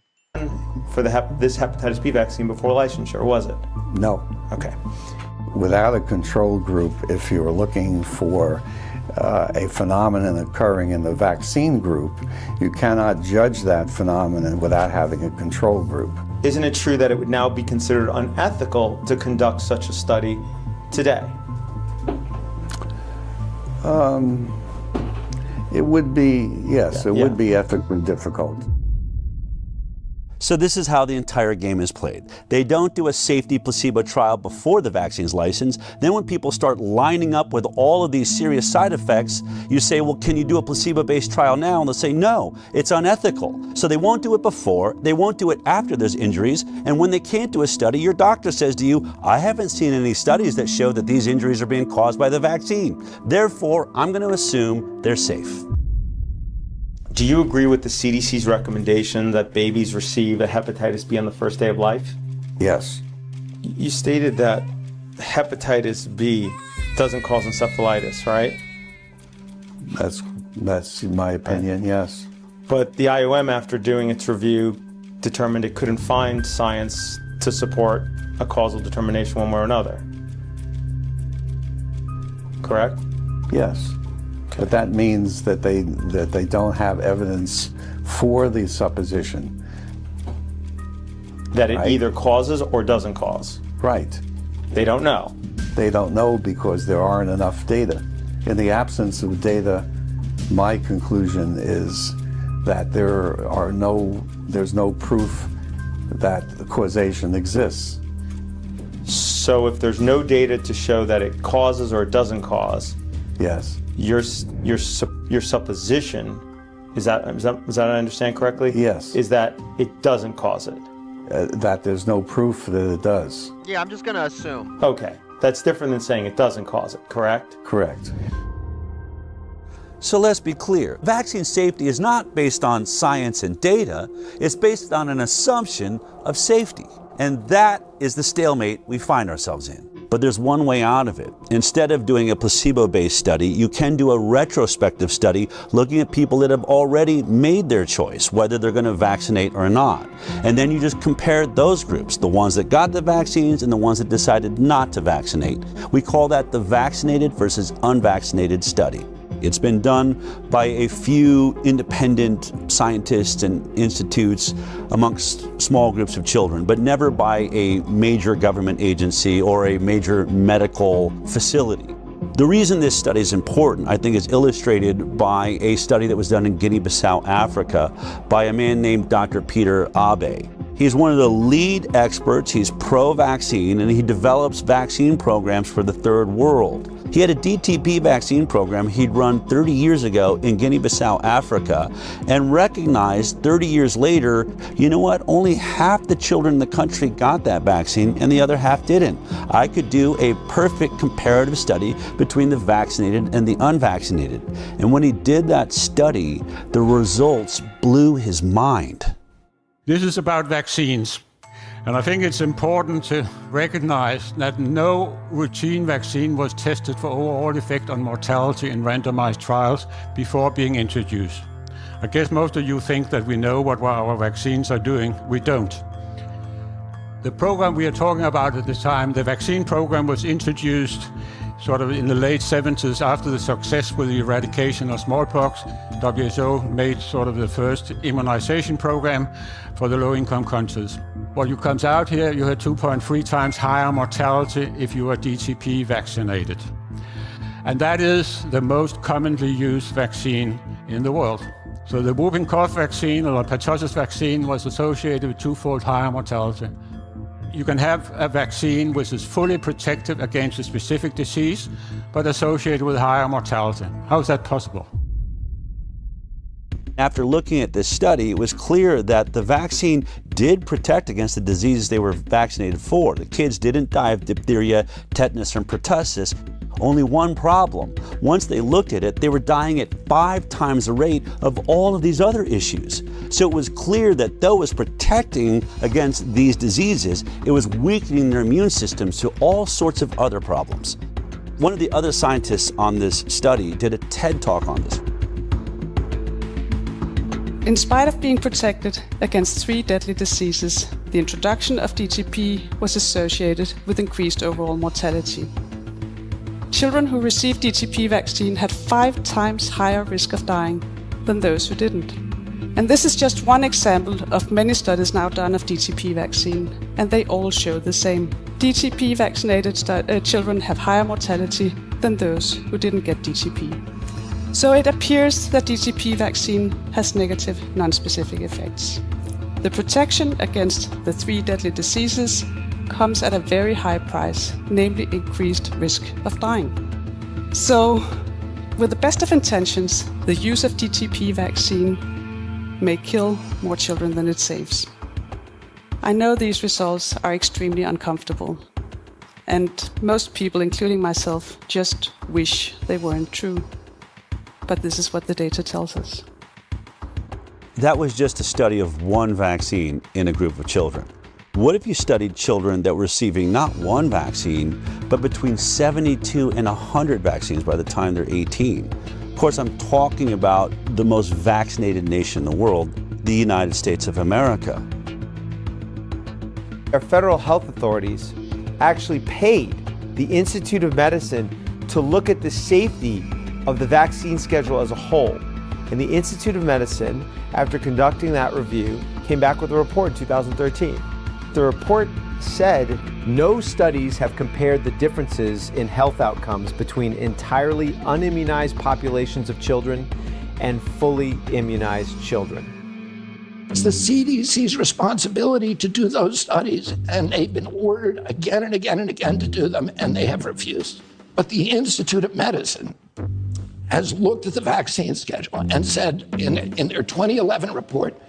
For this hepatitis B vaccine before licensure, was it? No. Okay. Without a control group, if you're looking for a phenomenon occurring in the vaccine group, you cannot judge that phenomenon without having a control group. Isn't it true that it would now be considered unethical to conduct such a study today? It would be, yes, it would be ethically difficult. So this is how the entire game is played. They don't do a safety placebo trial before the vaccine's licensed. Then when people start lining up with all of these serious side effects, you say, well, can you do a placebo-based trial now? And they'll say, no, it's unethical. So they won't do it before, they won't do it after there's injuries, and when they can't do a study, your doctor says to you, I haven't seen any studies that show that these injuries are being caused by the vaccine. Therefore, I'm going to assume they're safe. Do you agree with the CDC's recommendation that babies receive a hepatitis B on the first day of life? Yes. You stated that hepatitis B doesn't cause encephalitis, right? That's my opinion, yes. But the IOM, after doing its review, determined it couldn't find science to support a causal determination one way or another. Correct? Yes. But that means that they don't have evidence for the supposition. That it either causes or doesn't cause. Right. They don't know. They don't know because there aren't enough data. In the absence of data, my conclusion is that there's no proof that the causation exists. So if there's no data to show that it causes or it doesn't cause, Yes. Your supposition, is that I understand correctly? Yes. Is that it doesn't cause it? That there's no proof that it does. Yeah, I'm just going to assume. Okay. That's different than saying it doesn't cause it, correct? Correct. So let's be clear. Vaccine safety is not based on science and data. It's based on an assumption of safety. And that is the stalemate we find ourselves in. But there's one way out of it. Instead of doing a placebo-based study, you can do a retrospective study looking at people that have already made their choice, whether they're going to vaccinate or not. And then you just compare those groups, the ones that got the vaccines and the ones that decided not to vaccinate. We call that the vaccinated versus unvaccinated study. It's been done by a few independent scientists and institutes amongst small groups of children, but never by a major government agency or a major medical facility. The reason this study is important, I think, is illustrated by a study that was done in Guinea-Bissau, Africa, by a man named Dr. Peter Abe. He's one of the lead experts. He's pro-vaccine, and he develops vaccine programs for the third world. He had a DTP vaccine program he'd run 30 years ago in Guinea-Bissau, Africa, and recognized 30 years later, you know what, only half the children in the country got that vaccine and the other half didn't. I could do a perfect comparative study between the vaccinated and the unvaccinated. And when he did that study, the results blew his mind. This is about vaccines. And I think it's important to recognize that no routine vaccine was tested for overall effect on mortality in randomized trials before being introduced. I guess most of you think that we know what our vaccines are doing. We don't. The program we are talking about at the time, the vaccine program, was introduced sort of in the late 70s after the success with the eradication of smallpox. WHO made sort of the first immunization program for the low-income countries. What comes out here, you had 2.3 times higher mortality if you are DTP vaccinated. And that is the most commonly used vaccine in the world. So the whooping cough vaccine or pertussis vaccine was associated with twofold higher mortality. You can have a vaccine which is fully protective against a specific disease, but associated with higher mortality. How is that possible? After looking at this study, it was clear that the vaccine did protect against the diseases they were vaccinated for. The kids didn't die of diphtheria, tetanus, and pertussis. Only one problem. Once they looked at it, they were dying at 5 times the rate of all of these other issues. So it was clear that though it was protecting against these diseases, it was weakening their immune systems to all sorts of other problems. One of the other scientists on this study did a TED Talk on this. In spite of being protected against 3 deadly diseases, the introduction of DTP was associated with increased overall mortality. Children who received DTP vaccine had 5 times higher risk of dying than those who didn't. And this is just one example of many studies now done of DTP vaccine, and they all show the same. DTP vaccinated children have higher mortality than those who didn't get DTP. So it appears that DTP vaccine has negative non-specific effects. The protection against the 3 deadly diseases comes at a very high price, namely increased risk of dying. So, with the best of intentions, the use of DTP vaccine may kill more children than it saves. I know these results are extremely uncomfortable, and most people, including myself, just wish they weren't true. But this is what the data tells us. That was just a study of one vaccine in a group of children. What if you studied children that were receiving not one vaccine, but between 72 and 100 vaccines by the time they're 18? Of course, I'm talking about the most vaccinated nation in the world, the United States of America. Our federal health authorities actually paid the Institute of Medicine to look at the safety of the vaccine schedule as a whole. And the Institute of Medicine, after conducting that review, came back with a report in 2013. The report said no studies have compared the differences in health outcomes between entirely unimmunized populations of children and fully immunized children. It's the CDC's responsibility to do those studies, and they've been ordered again and again and again to do them, and they have refused. But the Institute of Medicine has looked at the vaccine schedule and said in their 2011 report,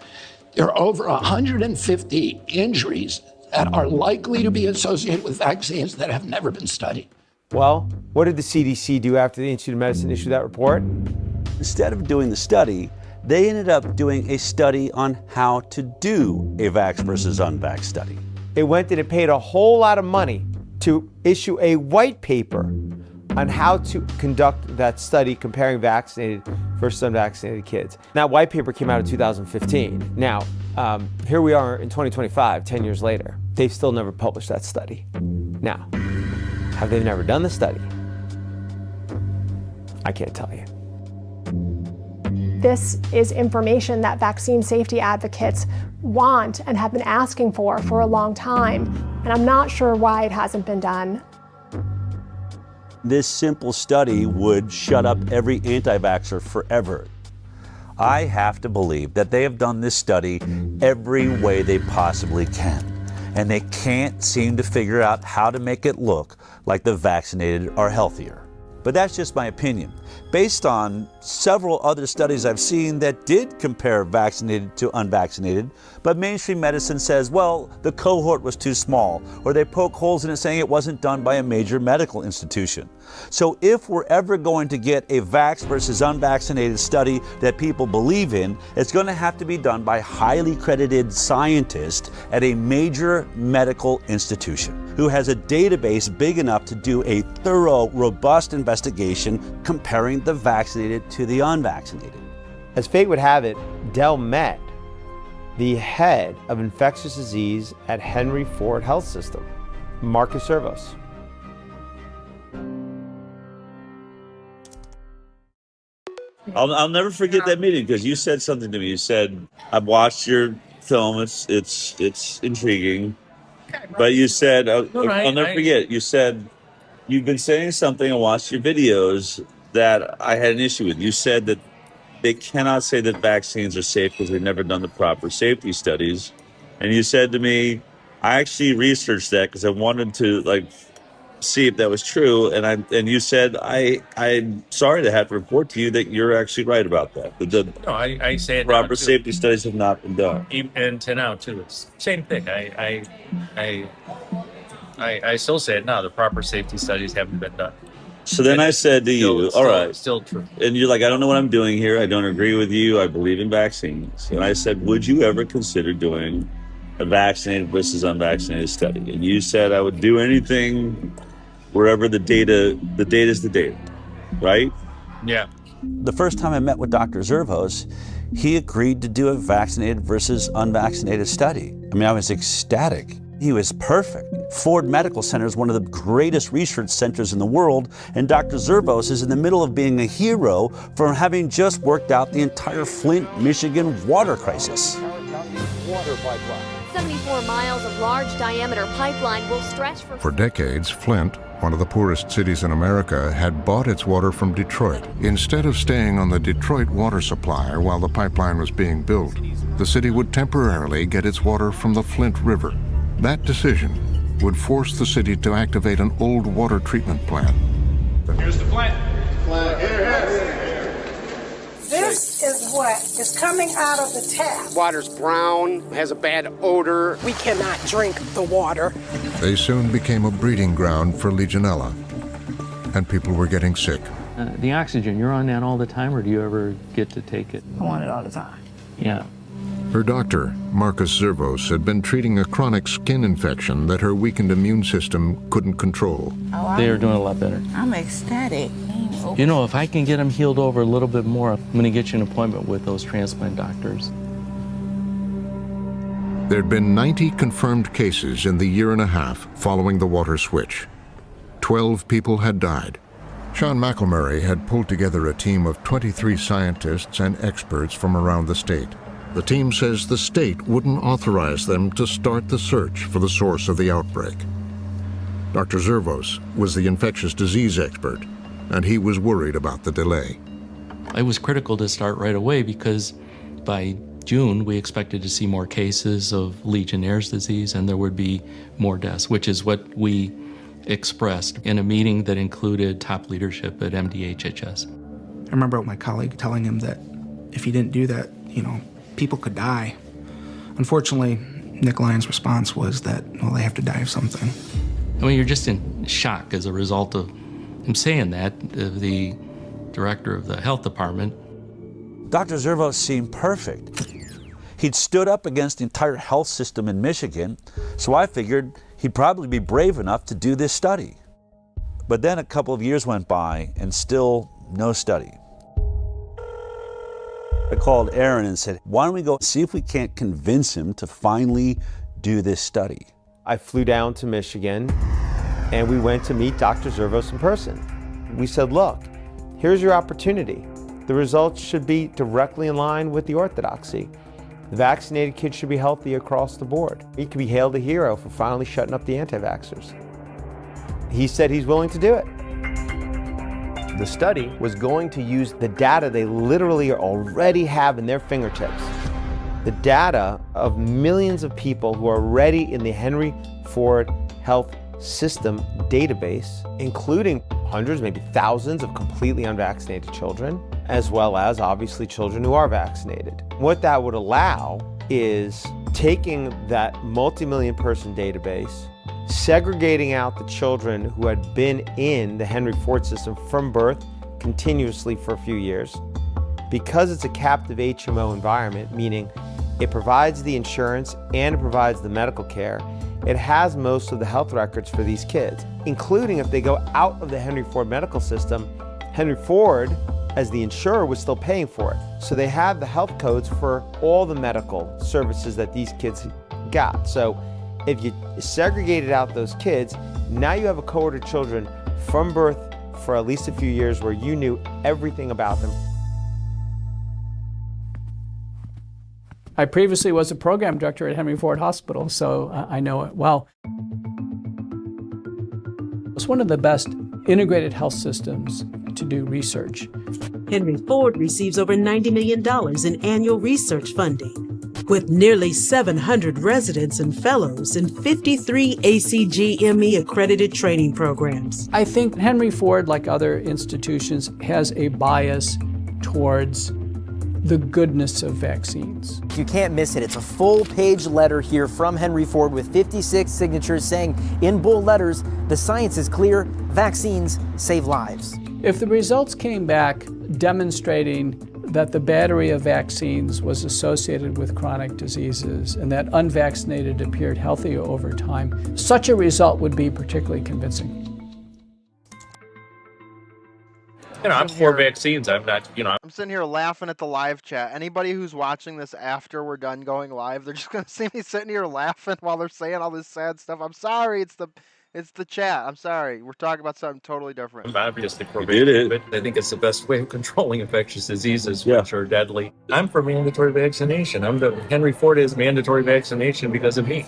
there are over 150 injuries that are likely to be associated with vaccines that have never been studied. Well, what did the CDC do after the Institute of Medicine issued that report? Instead of doing the study, they ended up doing a study on how to do a vax versus unvax study. It went and it paid a whole lot of money to issue a white paper on how to conduct that study comparing vaccinated versus unvaccinated kids. That white paper came out in 2015. Now, here we are in 2025, 10 years later. They've still never published that study. Now, have they never done the study? I can't tell you. This is information that vaccine safety advocates want and have been asking for a long time, and I'm not sure why it hasn't been done. This simple study would shut up every anti-vaxxer forever. I have to believe that they have done this study every way they possibly can, and they can't seem to figure out how to make it look like the vaccinated are healthier. But that's just my opinion, based on several other studies I've seen that did compare vaccinated to unvaccinated, but mainstream medicine says, well, the cohort was too small, or they poke holes in it saying it wasn't done by a major medical institution. So if we're ever going to get a vax versus unvaccinated study that people believe in, it's going to have to be done by highly credited scientists at a major medical institution who has a database big enough to do a thorough, robust investigation comparing the vaccinated to the unvaccinated. As fate would have it, Dell met the head of infectious disease at Henry Ford Health System, Marcus Servos. I'll never forget that meeting because you said something to me. You said, "I've watched your film. It's intriguing." But you said, I'll never forget. You said you've been saying something and watched your videos that I had an issue with. You said that they cannot say that vaccines are safe because they've never done the proper safety studies. And you said to me, I actually researched that because I wanted to see if that was true. And you said, I'm sorry to have to report to you that you're actually right about that. No, I say it proper now, too. safety studies have not been done. And to now too, it's same thing. I still say it now. The proper safety studies haven't been done. So then I said to you, all right. Still true. And you're like, I don't know what I'm doing here. I don't agree with you. I believe in vaccines. And I said, would you ever consider doing a vaccinated versus unvaccinated study? And you said I would do anything wherever the data is the data, right? Yeah. The first time I met with Dr. Zervos, he agreed to do a vaccinated versus unvaccinated study. I mean, I was ecstatic. He was perfect. Ford Medical Center is one of the greatest research centers in the world, and Dr. Zervos is in the middle of being a hero for having just worked out the entire Flint, Michigan water crisis. Water pipeline. 74 miles of large-diameter pipeline will stretch For decades, Flint, one of the poorest cities in America, had bought its water from Detroit. Instead of staying on the Detroit water supply while the pipeline was being built, the city would temporarily get its water from the Flint River. That decision would force the city to activate an old water treatment plant. Here's the plant. This is what is coming out of the tap. Water's brown, has a bad odor. We cannot drink the water. They soon became a breeding ground for Legionella, and people were getting sick. The oxygen, you're on that all the time, or do you ever get to take it? I want it all the time. Yeah. Her doctor, Marcus Zervos, had been treating a chronic skin infection that her weakened immune system couldn't control. They are doing a lot better. I'm ecstatic. You know, if I can get them healed over a little bit more, I'm going to get you an appointment with those transplant doctors. There'd been 90 confirmed cases in the year and a half following the water switch. 12 people had died. Sean McElmurray had pulled together a team of 23 scientists and experts from around the state. The team says the state wouldn't authorize them to start the search for the source of the outbreak. Dr. Zervos was the infectious disease expert, and he was worried about the delay. It was critical to start right away because by June we expected to see more cases of Legionnaire's disease and there would be more deaths, which is what we expressed in a meeting that included top leadership at MDHHS. I remember my colleague telling him that if he didn't do that, people could die. Unfortunately, Nick Lyon's response was that, well, they have to die of something. I mean, you're just in shock as a result of him saying that, the director of the health department. Dr. Zervos seemed perfect. He'd stood up against the entire health system in Michigan, so I figured he'd probably be brave enough to do this study. But then a couple of years went by and still no study. I called Aaron and said, why don't we go see if we can't convince him to finally do this study? I flew down to Michigan and we went to meet Dr. Zervos in person. We said, look, here's your opportunity. The results should be directly in line with the orthodoxy. The vaccinated kids should be healthy across the board. He could be hailed a hero for finally shutting up the anti-vaxxers. He said he's willing to do it. The study was going to use the data they literally already have in their fingertips. The data of millions of people who are already in the Henry Ford Health System database, including hundreds, maybe thousands of completely unvaccinated children, as well as obviously children who are vaccinated. What that would allow is taking that multi-million person database, segregating out the children who had been in the Henry Ford system from birth continuously for a few years. Because it's a captive HMO environment, meaning it provides the insurance and it provides the medical care, it has most of the health records for these kids, including if they go out of the Henry Ford medical system, Henry Ford, as the insurer, was still paying for it. So they have the health codes for all the medical services that these kids got. So if you segregated out those kids, now you have a cohort of children from birth for at least a few years where you knew everything about them. I previously was a program director at Henry Ford Hospital, so I know it well. It's one of the best integrated health systems to do research. Henry Ford receives over $90 million in annual research funding, with nearly 700 residents and fellows in 53 ACGME accredited training programs. I think Henry Ford, like other institutions, has a bias towards the goodness of vaccines. You can't miss it. It's a full-page letter here from Henry Ford with 56 signatures saying in bold letters, the science is clear, vaccines save lives. If the results came back demonstrating that the battery of vaccines was associated with chronic diseases and that unvaccinated appeared healthier over time, such a result would be particularly convincing. I'm for vaccines. I'm not, I'm sitting here laughing at the live chat. Anybody who's watching this after we're done going live, they're just going to see me sitting here laughing while they're saying all this sad stuff. I'm sorry. It's the chat. I'm sorry. We're talking about something totally different. I'm obviously for vaccines, but I think it's the best way of controlling infectious diseases, which are deadly. I'm for mandatory vaccination. Henry Ford is mandatory vaccination because of me.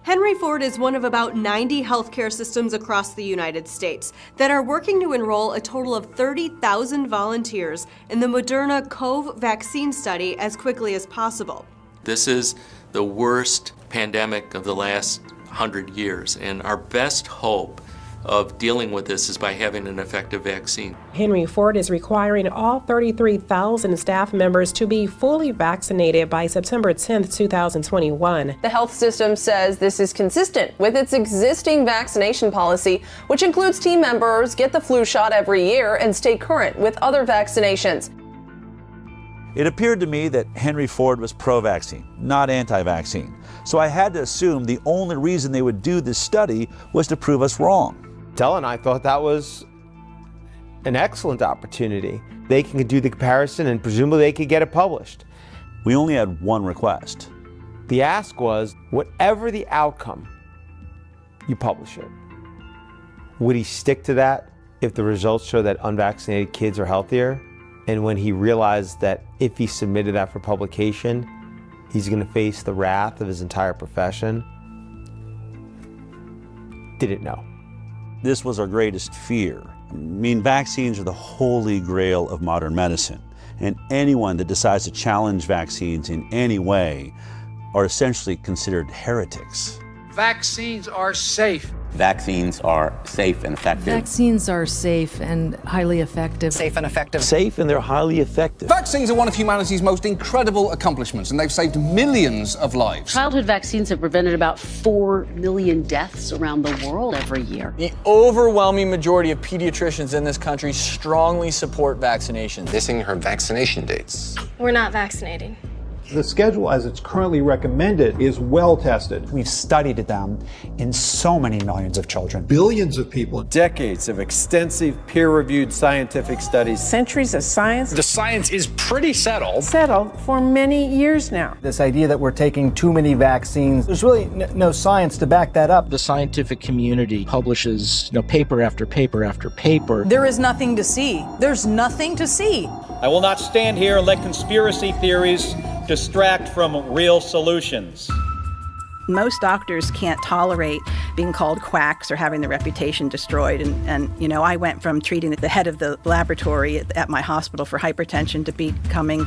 Henry Ford is one of about 90 healthcare systems across the United States that are working to enroll a total of 30,000 volunteers in the Moderna COV vaccine study as quickly as possible. This is the worst pandemic of the last 100 years, and our best hope of dealing with this is by having an effective vaccine. Henry Ford is requiring all 33,000 staff members to be fully vaccinated by September 10, 2021. The health system says this is consistent with its existing vaccination policy, which includes team members get the flu shot every year and stay current with other vaccinations. It appeared to me that Henry Ford was pro-vaccine, not anti-vaccine. So I had to assume the only reason they would do this study was to prove us wrong. Dell and I thought that was an excellent opportunity. They can do the comparison and presumably they could get it published. We only had one request. The ask was, whatever the outcome, you publish it. Would he stick to that if the results show that unvaccinated kids are healthier? And when he realized that if he submitted that for publication, he's going to face the wrath of his entire profession, didn't know. This was our greatest fear. I mean, vaccines are the holy grail of modern medicine, and anyone that decides to challenge vaccines in any way are essentially considered heretics. Vaccines are safe. Vaccines are safe and effective. Vaccines are safe and highly effective. Safe and effective. Safe and they're highly effective. Vaccines are one of humanity's most incredible accomplishments, and they've saved millions of lives. Childhood vaccines have prevented about 4 million deaths around the world every year. The overwhelming majority of pediatricians in this country strongly support vaccination. Missing her vaccination dates. We're not vaccinating. The schedule as it's currently recommended is well tested. We've studied them in so many millions of children. Billions of people. Decades of extensive peer-reviewed scientific studies. Centuries of science. The science is pretty settled. Settled for many years now. This idea that we're taking too many vaccines, there's really no science to back that up. The scientific community publishes paper after paper after paper. There is nothing to see. There's nothing to see. I will not stand here and let conspiracy theories distract from real solutions. Most doctors can't tolerate being called quacks or having their reputation destroyed. And I went from treating the head of the laboratory at my hospital for hypertension to becoming,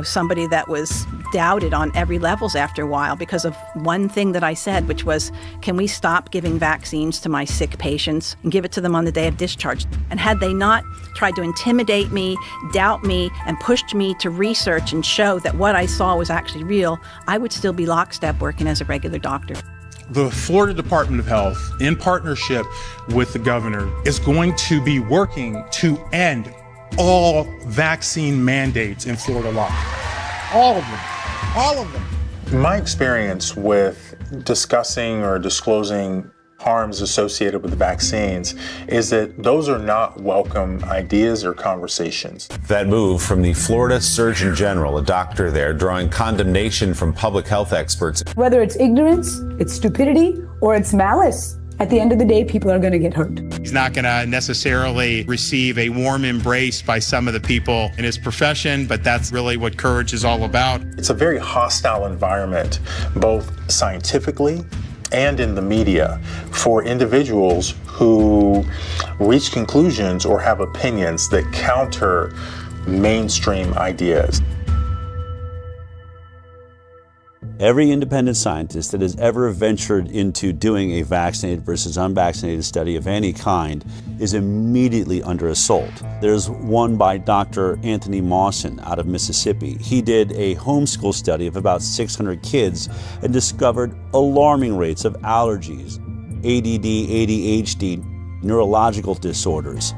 somebody that was doubted on every levels after a while because of one thing that I said, which was, can we stop giving vaccines to my sick patients and give it to them on the day of discharge? And had they not tried to intimidate me, doubt me, and pushed me to research and show that what I saw was actually real, I would still be lockstep working as a regular doctor. The Florida Department of Health, in partnership with the governor, is going to be working to end all vaccine mandates in Florida law. All of them. All of them. My experience with discussing or disclosing harms associated with vaccines is that those are not welcome ideas or conversations. That move from the Florida Surgeon General, a doctor there, drawing condemnation from public health experts. Whether it's ignorance, it's stupidity, or it's malice, at the end of the day, people are going to get hurt. He's not going to necessarily receive a warm embrace by some of the people in his profession, but that's really what courage is all about. It's a very hostile environment, both scientifically and in the media, for individuals who reach conclusions or have opinions that counter mainstream ideas. Every independent scientist that has ever ventured into doing a vaccinated versus unvaccinated study of any kind is immediately under assault. There's one by Dr. Anthony Mawson out of Mississippi. He did a homeschool study of about 600 kids and discovered alarming rates of allergies, ADD, ADHD, neurological disorders,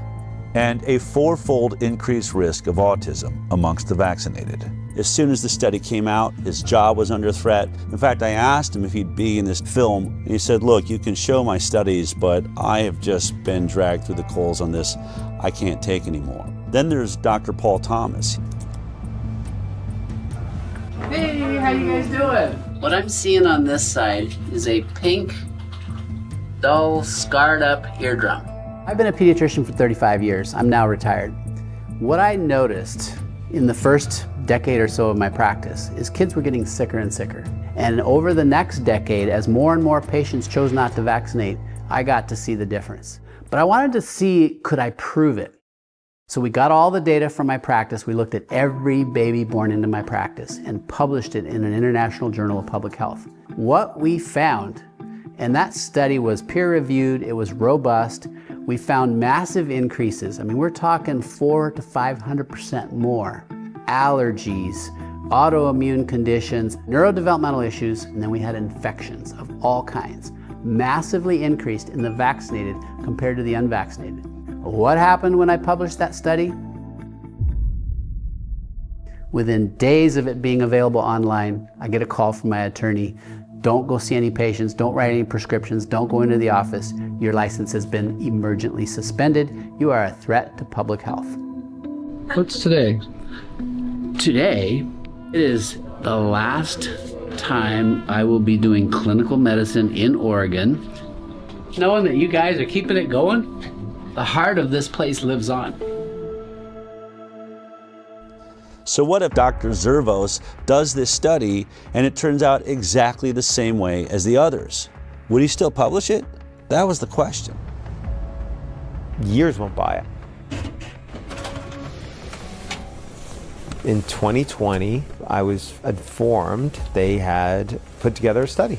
and a 4-fold increased risk of autism amongst the vaccinated. As soon as the study came out, his job was under threat. In fact, I asked him if he'd be in this film, and he said, look, you can show my studies, but I have just been dragged through the coals on this. I can't take anymore. Then there's Dr. Paul Thomas. Hey, how you guys doing? What I'm seeing on this side is a pink, dull, scarred up eardrum. I've been a pediatrician for 35 years. I'm now retired. What I noticed in the first decade or so of my practice is kids were getting sicker and sicker. And over the next decade, as more and more patients chose not to vaccinate, I got to see the difference. But I wanted to see, could I prove it? So we got all the data from my practice. We looked at every baby born into my practice and published it in an international journal of public health. What we found, and that study was peer-reviewed, it was robust, we found massive increases. I mean, we're talking 400 to 500% more. Allergies, autoimmune conditions, neurodevelopmental issues, and then we had infections of all kinds, massively increased in the vaccinated compared to the unvaccinated. What happened when I published that study? Within days of it being available online, I get a call from my attorney. Don't go see any patients, don't write any prescriptions, don't go into the office. Your license has been emergently suspended. You are a threat to public health. What's today? Today, it is the last time I will be doing clinical medicine in Oregon. Knowing that you guys are keeping it going, the heart of this place lives on. So what if Dr. Zervos does this study and it turns out exactly the same way as the others? Would he still publish it? That was the question. Years went by. In 2020, I was informed they had put together a study.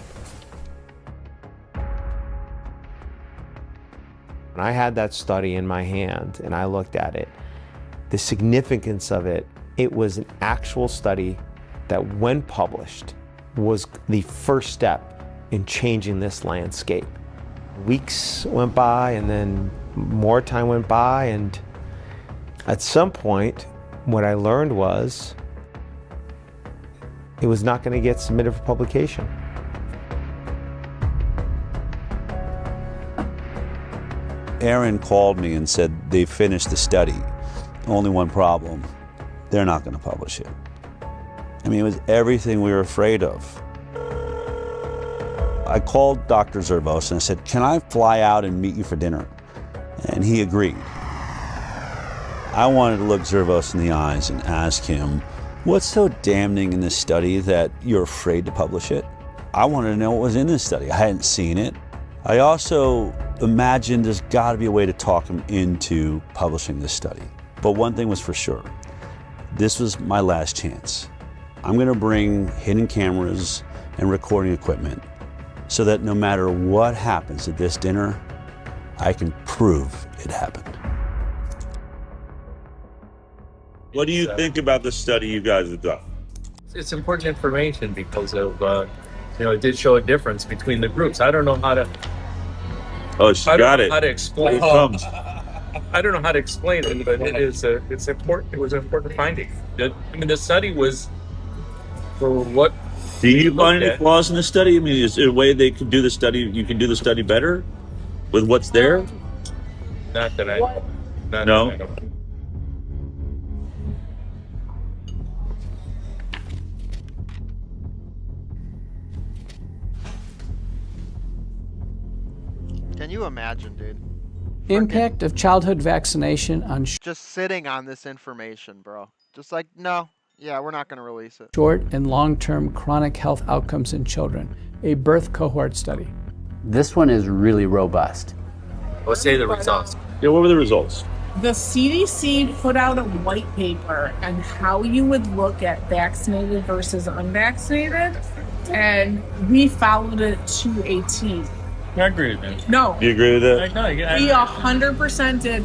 I had that study in my hand and I looked at it, the significance of it, it was an actual study that when published was the first step in changing this landscape. Weeks went by and then more time went by, and at some point what I learned was it was not going to get submitted for publication. Aaron called me and said they finished the study. Only one problem, they're not going to publish it. I mean, it was everything we were afraid of. I called Dr. Zervos and I said, can I fly out and meet you for dinner? And he agreed. I wanted to look Zervos in the eyes and ask him, what's so damning in this study that you're afraid to publish it? I wanted to know what was in this study. I hadn't seen it. I also imagined there's got to be a way to talk him into publishing this study. But one thing was for sure, this was my last chance. I'm going to bring hidden cameras and recording equipment so that no matter what happens at this dinner, I can prove it happened. What do you think about the study you guys have done? It's important information because of, it did show a difference between the groups. I don't know how to. Oh, she got it. How to explain? I don't know how to explain it, but it's important. It was an important finding. I mean, the study was for what. Do you find any flaws in the study? I mean, is there a way they could do the study? You can do the study better with what's there? Not that I. Not no. That I don't. Can you imagine, dude? Impact of childhood vaccination on just sitting on this information, bro. Just like, no, yeah, we're not going to release it. short and long-term chronic health outcomes in children, a birth cohort study. This one is really robust. Let's say the results. Yeah, what were the results? The CDC put out a white paper on how you would look at vaccinated versus unvaccinated, and we followed it to a T. I agree with that. No. Do you agree with that? We 100% did.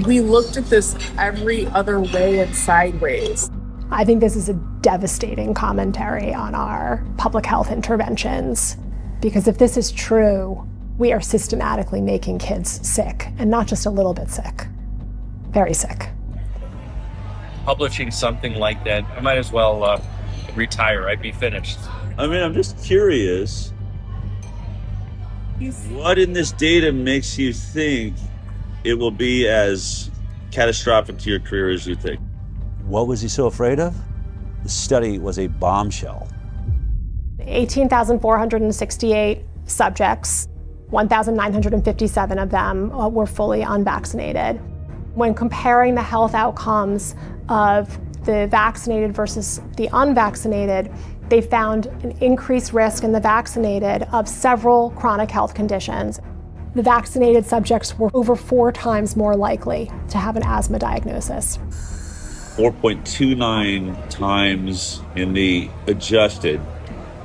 We looked at this every other way and sideways. I think this is a devastating commentary on our public health interventions, because if this is true, we are systematically making kids sick, and not just a little bit sick, very sick. Publishing something like that, I might as well retire. I'd be finished. I mean, I'm just curious. What in this data makes you think it will be as catastrophic to your career as you think? What was he so afraid of? The study was a bombshell. 18,468 subjects, 1,957 of them were fully unvaccinated. When comparing the health outcomes of the vaccinated versus the unvaccinated, they found an increased risk in the vaccinated of several chronic health conditions. The vaccinated subjects were over 4 times more likely to have an asthma diagnosis. 4.29 times in the adjusted.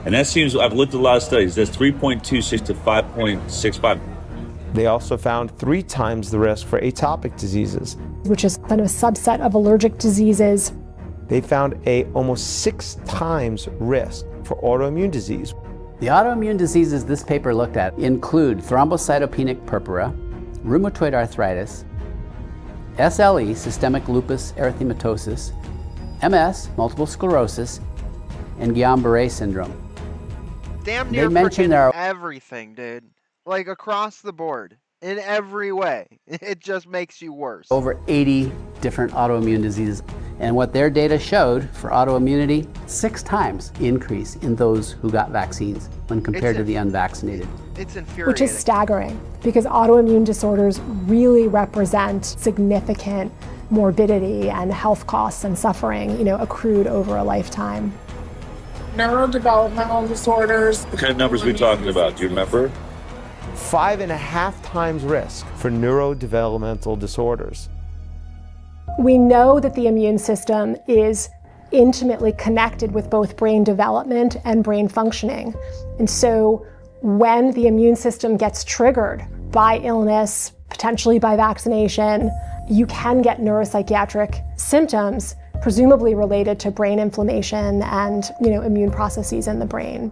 And that seems, I've looked at a lot of studies, that's 3.26 to 5.65. They also found 3 times the risk for atopic diseases, which is kind of a subset of allergic diseases. They found almost 6 times risk for autoimmune disease. The autoimmune diseases this paper looked at include thrombocytopenic purpura, rheumatoid arthritis, SLE, systemic lupus erythematosus, MS, multiple sclerosis, and Guillain-Barré syndrome. Damn near freaking everything, dude. Like across the board, in every way. It just makes you worse. Over 80 different autoimmune diseases. And what their data showed for autoimmunity, 6 times increase in those who got vaccines when compared to the unvaccinated. It's infuriating. Which is staggering, because autoimmune disorders really represent significant morbidity and health costs and suffering, accrued over a lifetime. Neurodevelopmental disorders. What kind of numbers are we talking about? Do you remember? 5.5 times risk for neurodevelopmental disorders. We know that the immune system is intimately connected with both brain development and brain functioning. And so when the immune system gets triggered by illness, potentially by vaccination, you can get neuropsychiatric symptoms, presumably related to brain inflammation and immune processes in the brain.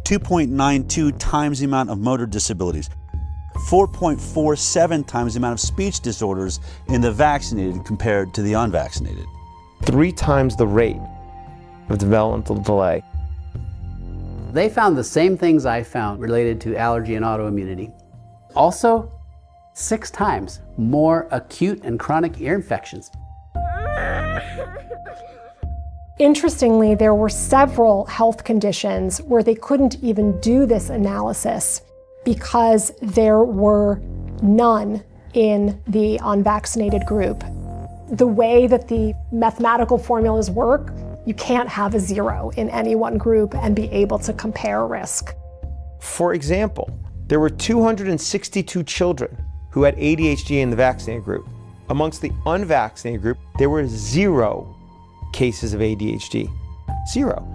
2.92 times the amount of motor disabilities, 4.47 times the amount of speech disorders in the vaccinated compared to the unvaccinated. 3 times the rate of developmental delay. They found the same things I found related to allergy and autoimmunity. Also, 6 times more acute and chronic ear infections. Interestingly, there were several health conditions where they couldn't even do this analysis because there were none in the unvaccinated group. The way that the mathematical formulas work, you can't have a 0 in any one group and be able to compare risk. For example, there were 262 children who had ADHD in the vaccinated group. Amongst the unvaccinated group, there were 0 cases of ADHD. 0.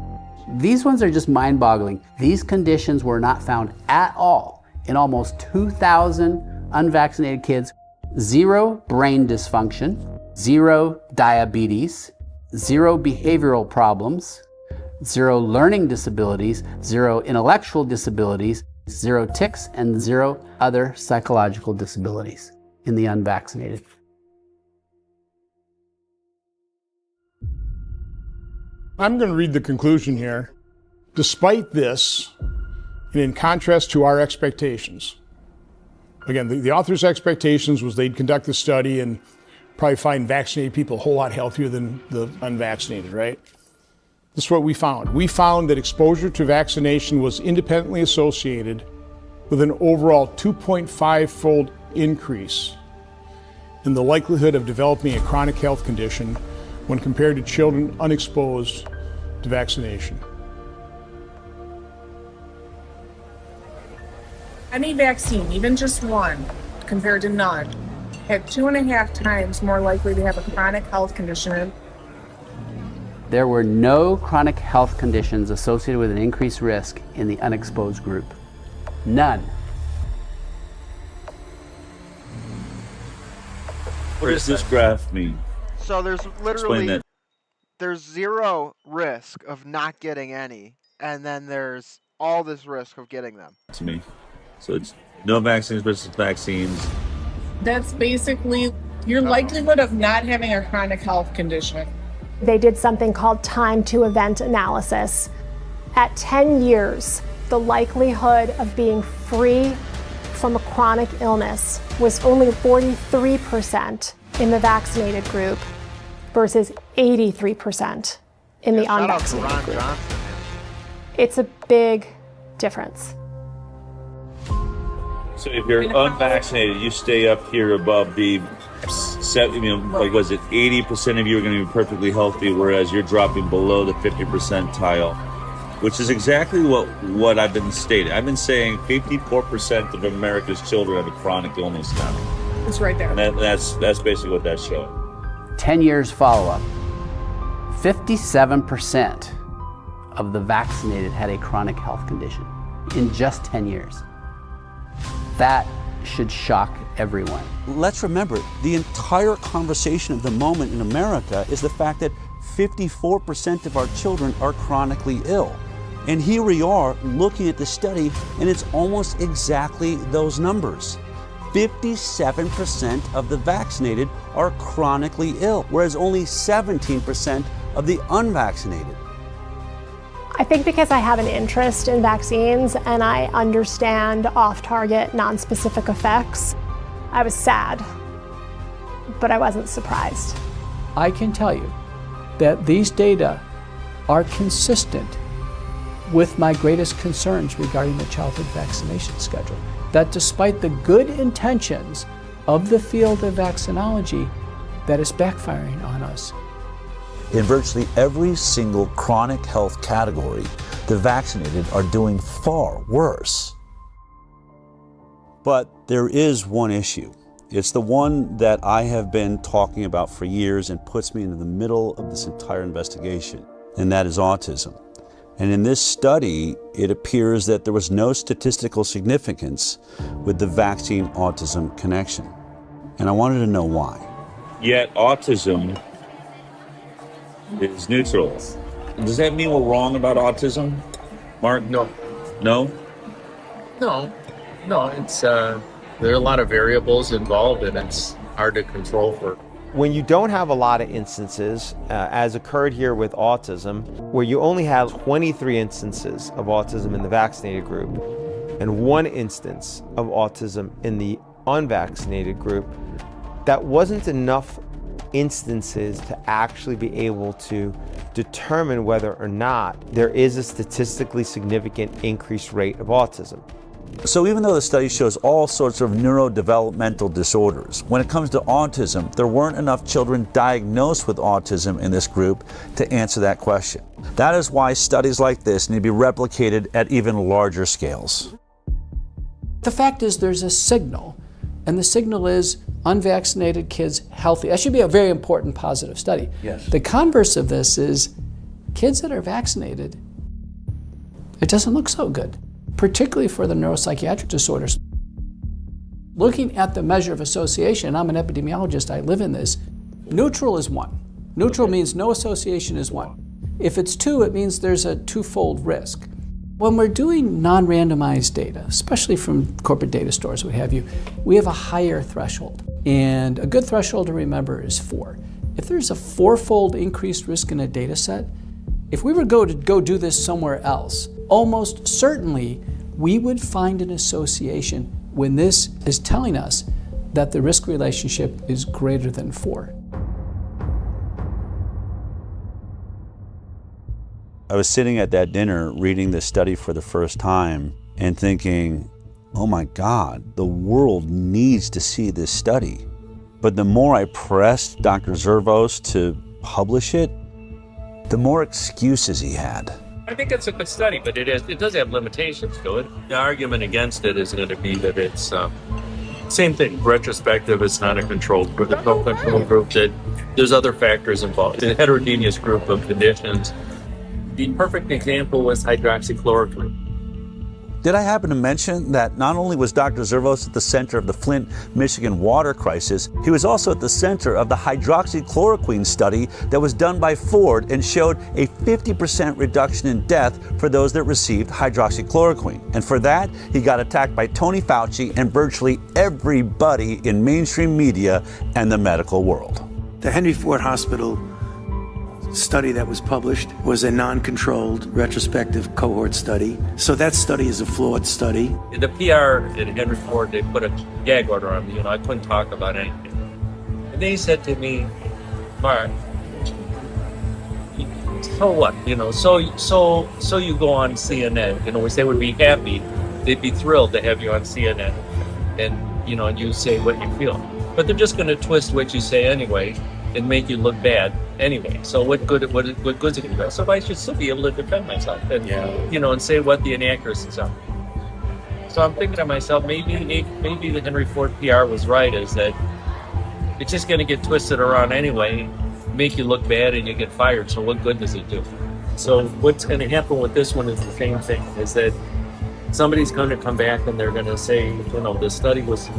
These ones are just mind-boggling. These conditions were not found at all in almost 2,000 unvaccinated kids. 0 brain dysfunction, 0 diabetes, 0 behavioral problems, 0 learning disabilities, 0 intellectual disabilities, 0 tics, and 0 other psychological disabilities in the unvaccinated. I'm going to read the conclusion here. Despite this, and in contrast to our expectations, again, the author's expectations was they'd conduct the study and probably find vaccinated people a whole lot healthier than the unvaccinated, right? This is what we found. We found that exposure to vaccination was independently associated with an overall 2.5-fold increase in the likelihood of developing a chronic health condition when compared to children unexposed to vaccination. Any vaccine, even just one, compared to none, had 2.5 times more likely to have a chronic health condition. There were no chronic health conditions associated with an increased risk in the unexposed group. None. What does this graph mean? So there's literally, there's 0 risk of not getting any, and then there's all this risk of getting them. To me. So it's no vaccines versus vaccines. That's basically your likelihood of not having a chronic health condition. They did something called time to event analysis. At 10 years, the likelihood of being free from a chronic illness was only 43% in the vaccinated group versus 83% in the unvaccinated group. It's a big difference. So if you're unvaccinated, you stay up here above the, like was it 80% of you are going to be perfectly healthy, whereas you're dropping below the 50 percentile, which is exactly what I've been stating. I've been saying 54% of America's children have a chronic illness now. It's right there. And that's basically what that's showing. 10 years follow-up. 57% of the vaccinated had a chronic health condition in just 10 years. That should shock everyone. Let's remember, the entire conversation of the moment in America is the fact that 54% of our children are chronically ill. And here we are looking at the study, and it's almost exactly those numbers. 57% of the vaccinated are chronically ill, whereas only 17% of the unvaccinated. I think because I have an interest in vaccines and I understand off-target, non-specific effects, I was sad, but I wasn't surprised. I can tell you that these data are consistent with my greatest concerns regarding the childhood vaccination schedule. That despite the good intentions of the field of vaccinology, that is backfiring on us. In virtually every single chronic health category, the vaccinated are doing far worse. But there is one issue. It's the one that I have been talking about for years and puts me into the middle of this entire investigation, and that is autism. And in this study, it appears that there was no statistical significance with the vaccine-autism connection. And I wanted to know why. Yet autism is neutral. Does that mean we're wrong about autism, Mark? No. No? No. It's there are a lot of variables involved, and it's hard to control for. When you don't have a lot of instances, as occurred here with autism, where you only have 23 instances of autism in the vaccinated group and 1 instance of autism in the unvaccinated group, that wasn't enough instances to actually be able to determine whether or not there is a statistically significant increased rate of autism. So even though the study shows all sorts of neurodevelopmental disorders, when it comes to autism, there weren't enough children diagnosed with autism in this group to answer that question. That is why studies like this need to be replicated at even larger scales. The fact is there's a signal, and the signal is unvaccinated kids healthy. That should be a very important positive study. Yes. The converse of this is kids that are vaccinated, it doesn't look so good, particularly for the neuropsychiatric disorders. Looking at the measure of association, I'm an epidemiologist, I live in this, neutral is 1. Neutral means no association is 1. If it's 2, it means there's a 2-fold risk. When we're doing non-randomized data, especially from corporate data stores, what have you, we have a higher threshold. And a good threshold to remember is 4. If there's a 4-fold increased risk in a data set, if we were to go do this somewhere else, almost certainly we would find an association when this is telling us that the risk relationship is greater than 4. I was sitting at that dinner reading this study for the first time and thinking, oh my God, the world needs to see this study. But the more I pressed Dr. Zervos to publish it, the more excuses he had. I think it's a good study, but it does have limitations to it. The argument against it is going to be that it's same thing. Retrospective, it's not a controlled group. There's no control group. That there's other factors involved. It's a heterogeneous group of conditions. The perfect example was hydroxychloroquine. Did I happen to mention that not only was Dr. Zervos at the center of the Flint, Michigan water crisis, he was also at the center of the hydroxychloroquine study that was done by Ford and showed a 50% reduction in death for those that received hydroxychloroquine. And for that, he got attacked by Tony Fauci and virtually everybody in mainstream media and the medical world. The Henry Ford Hospital study that was published was a non-controlled retrospective cohort study. So that study is a flawed study. In the PR at Henry Ford, they put a gag order on me. I couldn't talk about anything. And they said to me, Mark, so what? So you go on CNN. Which they would be happy. They'd be thrilled to have you on CNN. And you say what you feel. But they're just going to twist what you say anyway and make you look bad anyway. So what good is it going to do? So I should still be able to defend myself and and say what the inaccuracies are. So I'm thinking to myself, maybe the Henry Ford PR was right, is that it's just going to get twisted around anyway, make you look bad, and you get fired. So what good does it do? So what's going to happen with this one is the same thing, is that somebody's going to come back and they're going to say, the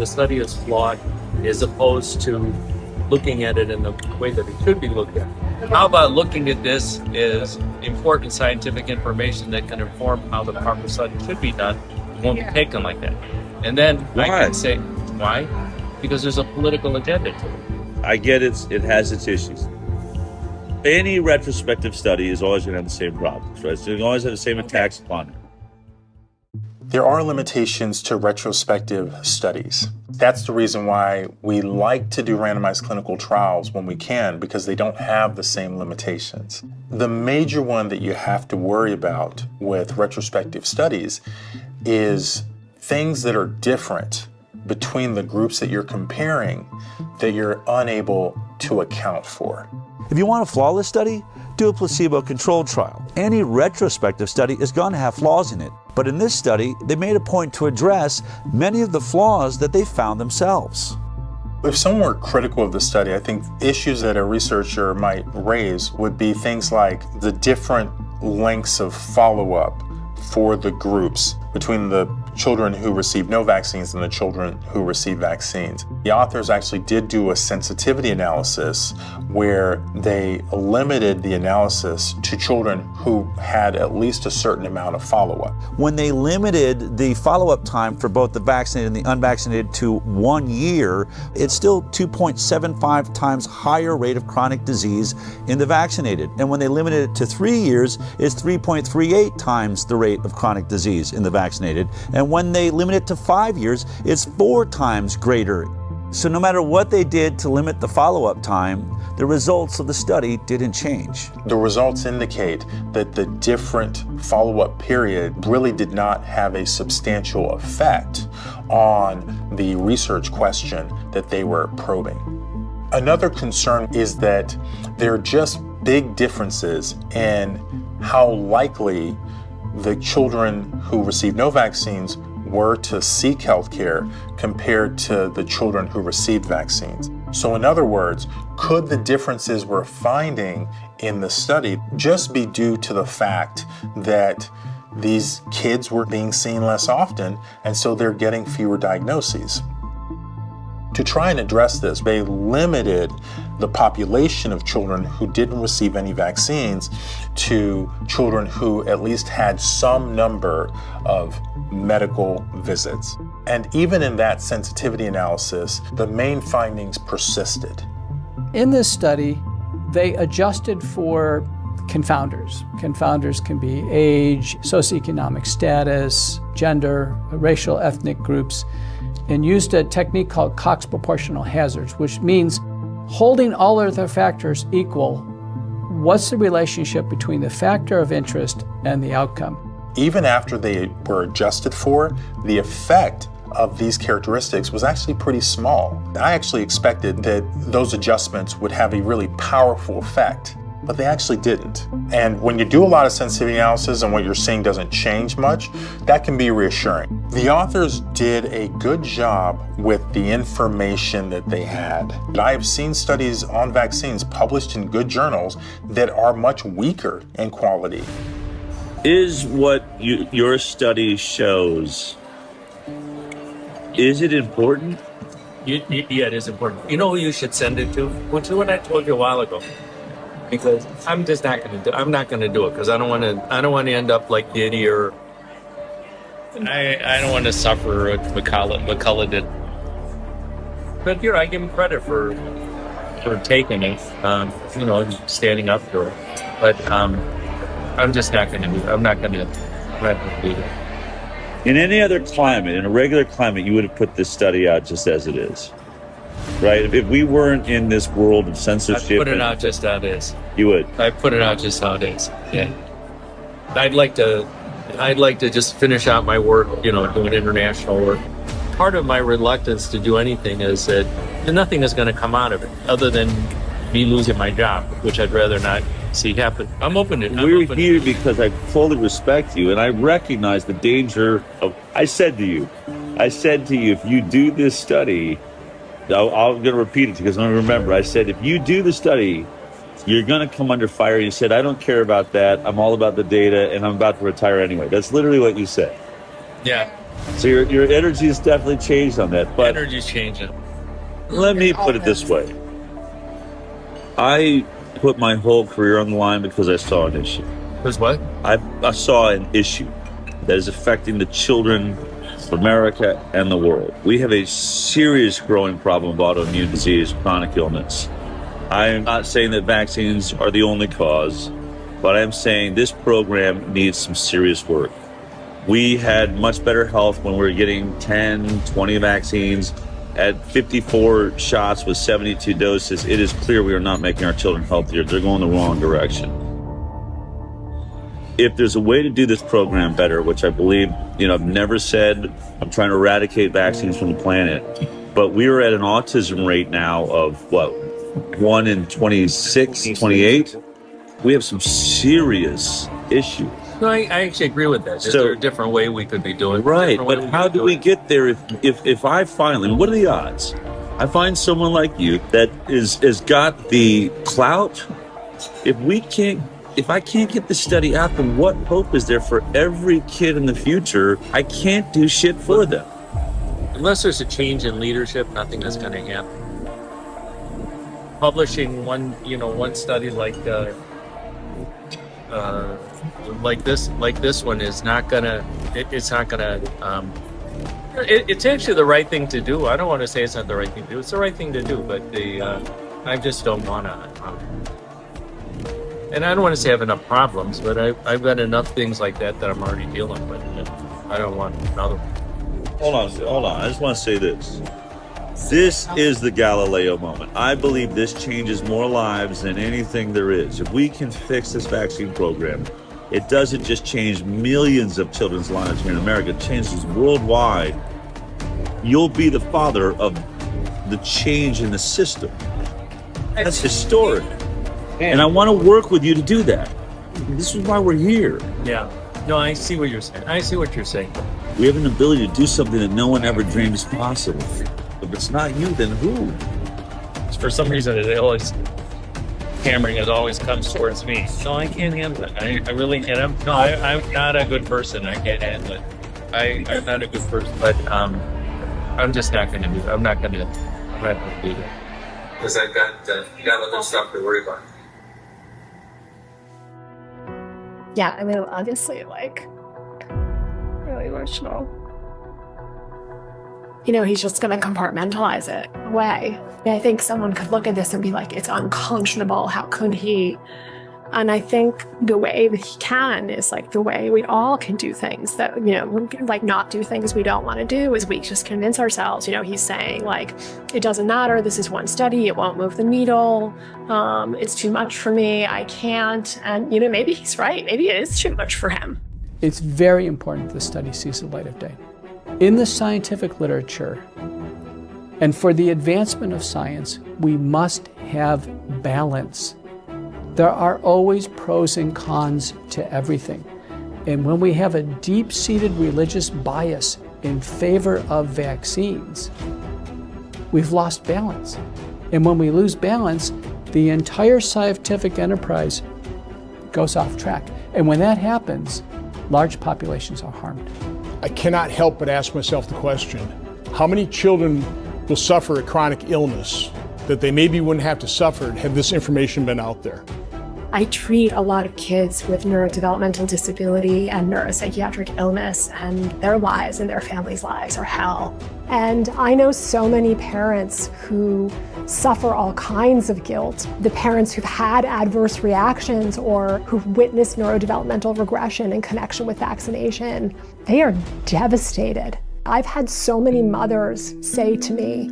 study is flawed, as opposed to looking at it in the way that it should be looked at. How about looking at this as important scientific information that can inform how the proper study should be done? It won't be taken like that. And then I can say, why? Because there's a political agenda to it. I get it has its issues. Any retrospective study is always going to have the same problems, right? So you always have the same attacks upon it. There are limitations to retrospective studies. That's the reason why we like to do randomized clinical trials when we can, because they don't have the same limitations. The major one that you have to worry about with retrospective studies is things that are different between the groups that you're comparing that you're unable to account for. If you want a flawless study, do a placebo-controlled trial. Any retrospective study is going to have flaws in it. But in this study, they made a point to address many of the flaws that they found themselves. If someone were critical of the study, I think issues that a researcher might raise would be things like the different lengths of follow-up for the groups between the children who received no vaccines and the children who received vaccines. The authors actually did do a sensitivity analysis where they limited the analysis to children who had at least a certain amount of follow-up. When they limited the follow-up time for both the vaccinated and the unvaccinated to 1 year, it's still 2.75 times higher rate of chronic disease in the vaccinated. And when they limited it to 3 years, it's 3.38 times the rate of chronic disease in the vaccinated. And when they limit it to 5 years, it's 4 times greater. So no matter what they did to limit the follow-up time, the results of the study didn't change. The results indicate that the different follow-up period really did not have a substantial effect on the research question that they were probing. Another concern is that there are just big differences in how likely the children who received no vaccines were to seek health care compared to the children who received vaccines. So in other words, could the differences we're finding in the study just be due to the fact that these kids were being seen less often and so they're getting fewer diagnoses? To try and address this, they limited the population of children who didn't receive any vaccines to children who at least had some number of medical visits. And even in that sensitivity analysis, the main findings persisted. In this study, they adjusted for confounders. Confounders can be age, socioeconomic status, gender, racial, ethnic groups, and used a technique called Cox proportional hazards, which means holding all other factors equal, what's the relationship between the factor of interest and the outcome? Even after they were adjusted for, the effect of these characteristics was actually pretty small. I actually expected that those adjustments would have a really powerful effect, but they actually didn't. And when you do a lot of sensitivity analysis and what you're seeing doesn't change much, that can be reassuring. The authors did a good job with the information that they had. I have seen studies on vaccines published in good journals that are much weaker in quality. Is what your study shows, is it important? Yeah, it is important. You know who you should send it to? Well, to what I told you a while ago. Because I'm just not going to do. I'm not going to do it because I don't want to end up like Diddy or. I don't want to suffer what McCullough did. But I give him credit for taking it. Standing up to it. But I'm just not going to do it. I'm not going to do it. In any other climate, in a regular climate, you would have put this study out just as it is. Right? If we weren't in this world of censorship... I'd put it out just how it is. You would? I'd put it out just how it is, yeah. I'd like to just finish out my work, doing international work. Part of my reluctance to do anything is that nothing is going to come out of it other than me losing my job, which I'd rather not see happen. I'm open to it. We're here because I fully respect you, and I recognize the danger of... I said to you, if you do this study... I'm going to repeat it because I don't remember. I said, if you do the study, you're going to come under fire. You said, I don't care about that. I'm all about the data, and I'm about to retire anyway. That's literally what you said. Yeah. So your energy has definitely changed on that. But energy's changing. Let me put it this way. I put my whole career on the line because I saw an issue. Because what? I saw an issue that is affecting the children of America and the world. We have a serious growing problem of autoimmune disease, chronic illness. I'm not saying that vaccines are the only cause, but I'm saying this program needs some serious work. We had much better health when we were getting 10, 20 vaccines. At 54 shots with 72 doses, it is clear we are not making our children healthier. They're going the wrong direction. If there's a way to do this program better, which I believe, I've never said I'm trying to eradicate vaccines from the planet, but we are at an autism rate now of 1 in 26, 28. We have some serious issues. No, I actually agree with that. Is there a different way we could be doing it? Right, but how do we get there if I finally, what are the odds? I find someone like you that has got the clout. If we can't If I can't get this study out, then what hope is there for every kid in the future? I can't do shit for them. Unless there's a change in leadership, nothing is going to happen. Publishing one study like this one is not gonna. It's not gonna. It's actually the right thing to do. I don't want to say it's not the right thing to do. It's the right thing to do, but I just don't want to. And I don't want to say I have enough problems, but I've got enough things like that I'm already dealing with. And I don't want another one. Hold on. I just want to say this. This is the Galileo moment. I believe this changes more lives than anything there is. If we can fix this vaccine program, it doesn't just change millions of children's lives here in America, it changes worldwide. You'll be the father of the change in the system. That's historic. And I want to work with you to do that. This is why we're here. Yeah. No, I see what you're saying. We have an ability to do something that no one ever dreamed is possible. If it's not you, then who? For some reason, hammering always comes towards me. No, I can't handle it. I really can't. I'm not a good person. I can't handle it. I'm not a good person, but I'm just not going to do it. I'm not going to do it. Because I've got other stuff to worry about. Yeah, I mean, obviously, really emotional. He's just going to compartmentalize it away. I think someone could look at this and be like, it's unconscionable. How could he? And I think the way that he can is the way we all can do things that, not do things we don't want to do is we just convince ourselves, he's saying it doesn't matter. This is one study. It won't move the needle. It's too much for me. I can't. And, maybe he's right. Maybe it is too much for him. It's very important the study sees the light of day. In the scientific literature, and for the advancement of science, we must have balance. There are always pros and cons to everything. And when we have a deep-seated religious bias in favor of vaccines, we've lost balance. And when we lose balance, the entire scientific enterprise goes off track. And when that happens, large populations are harmed. I cannot help but ask myself the question, how many children will suffer a chronic illness that they maybe wouldn't have to suffer had this information been out there? I treat a lot of kids with neurodevelopmental disability and neuropsychiatric illness, and their lives and their families' lives are hell. And I know so many parents who suffer all kinds of guilt. The parents who've had adverse reactions or who've witnessed neurodevelopmental regression in connection with vaccination, they are devastated. I've had so many mothers say to me,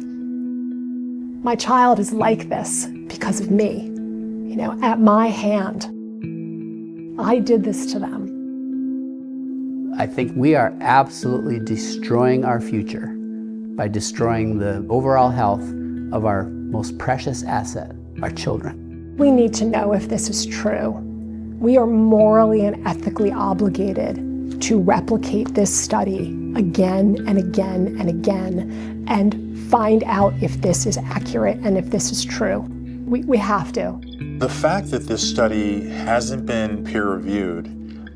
my child is like this because of me. At my hand, I did this to them. I think we are absolutely destroying our future by destroying the overall health of our most precious asset, our children. We need to know if this is true. We are morally and ethically obligated to replicate this study again and again and again and find out if this is accurate and if this is true. We have to. The fact that this study hasn't been peer-reviewed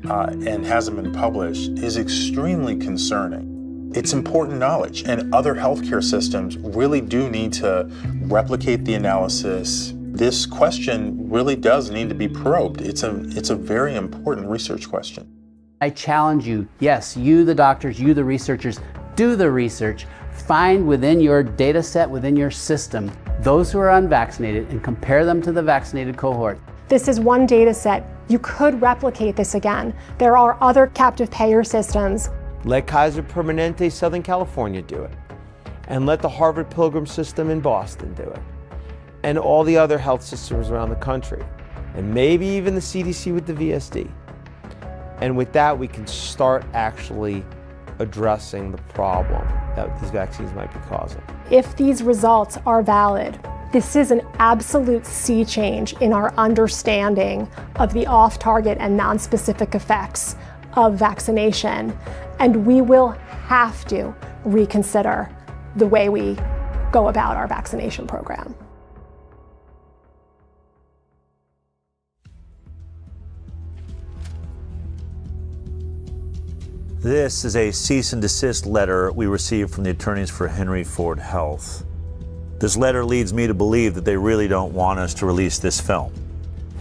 and hasn't been published is extremely concerning. It's important knowledge, and other healthcare systems really do need to replicate the analysis. This question really does need to be probed. It's a very important research question. I challenge you, yes, you the doctors, you the researchers, do the research. Find within your data set, within your system, those who are unvaccinated and compare them to the vaccinated cohort. This is one data set. You could replicate this again. There are other captive payer systems. Let Kaiser Permanente Southern California do it. And let the Harvard Pilgrim system in Boston do it. And all the other health systems around the country. And maybe even the CDC with the VSD. And with that, we can start actually addressing the problem that these vaccines might be causing. If these results are valid, this is an absolute sea change in our understanding of the off-target and non-specific effects of vaccination. And we will have to reconsider the way we go about our vaccination program. This is a cease and desist letter we received from the attorneys for Henry Ford Health. This letter leads me to believe that they really don't want us to release this film.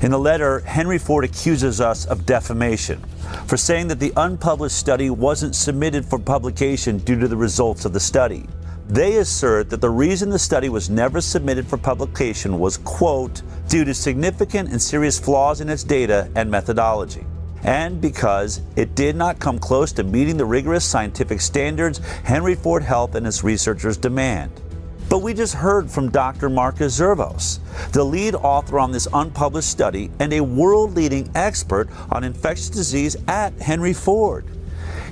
In the letter, Henry Ford accuses us of defamation for saying that the unpublished study wasn't submitted for publication due to the results of the study. They assert that the reason the study was never submitted for publication was, quote, due to significant and serious flaws in its data and methodology, and because it did not come close to meeting the rigorous scientific standards Henry Ford Health and its researchers demand. But we just heard from Dr. Marcus Zervos, the lead author on this unpublished study and a world-leading expert on infectious disease at Henry Ford.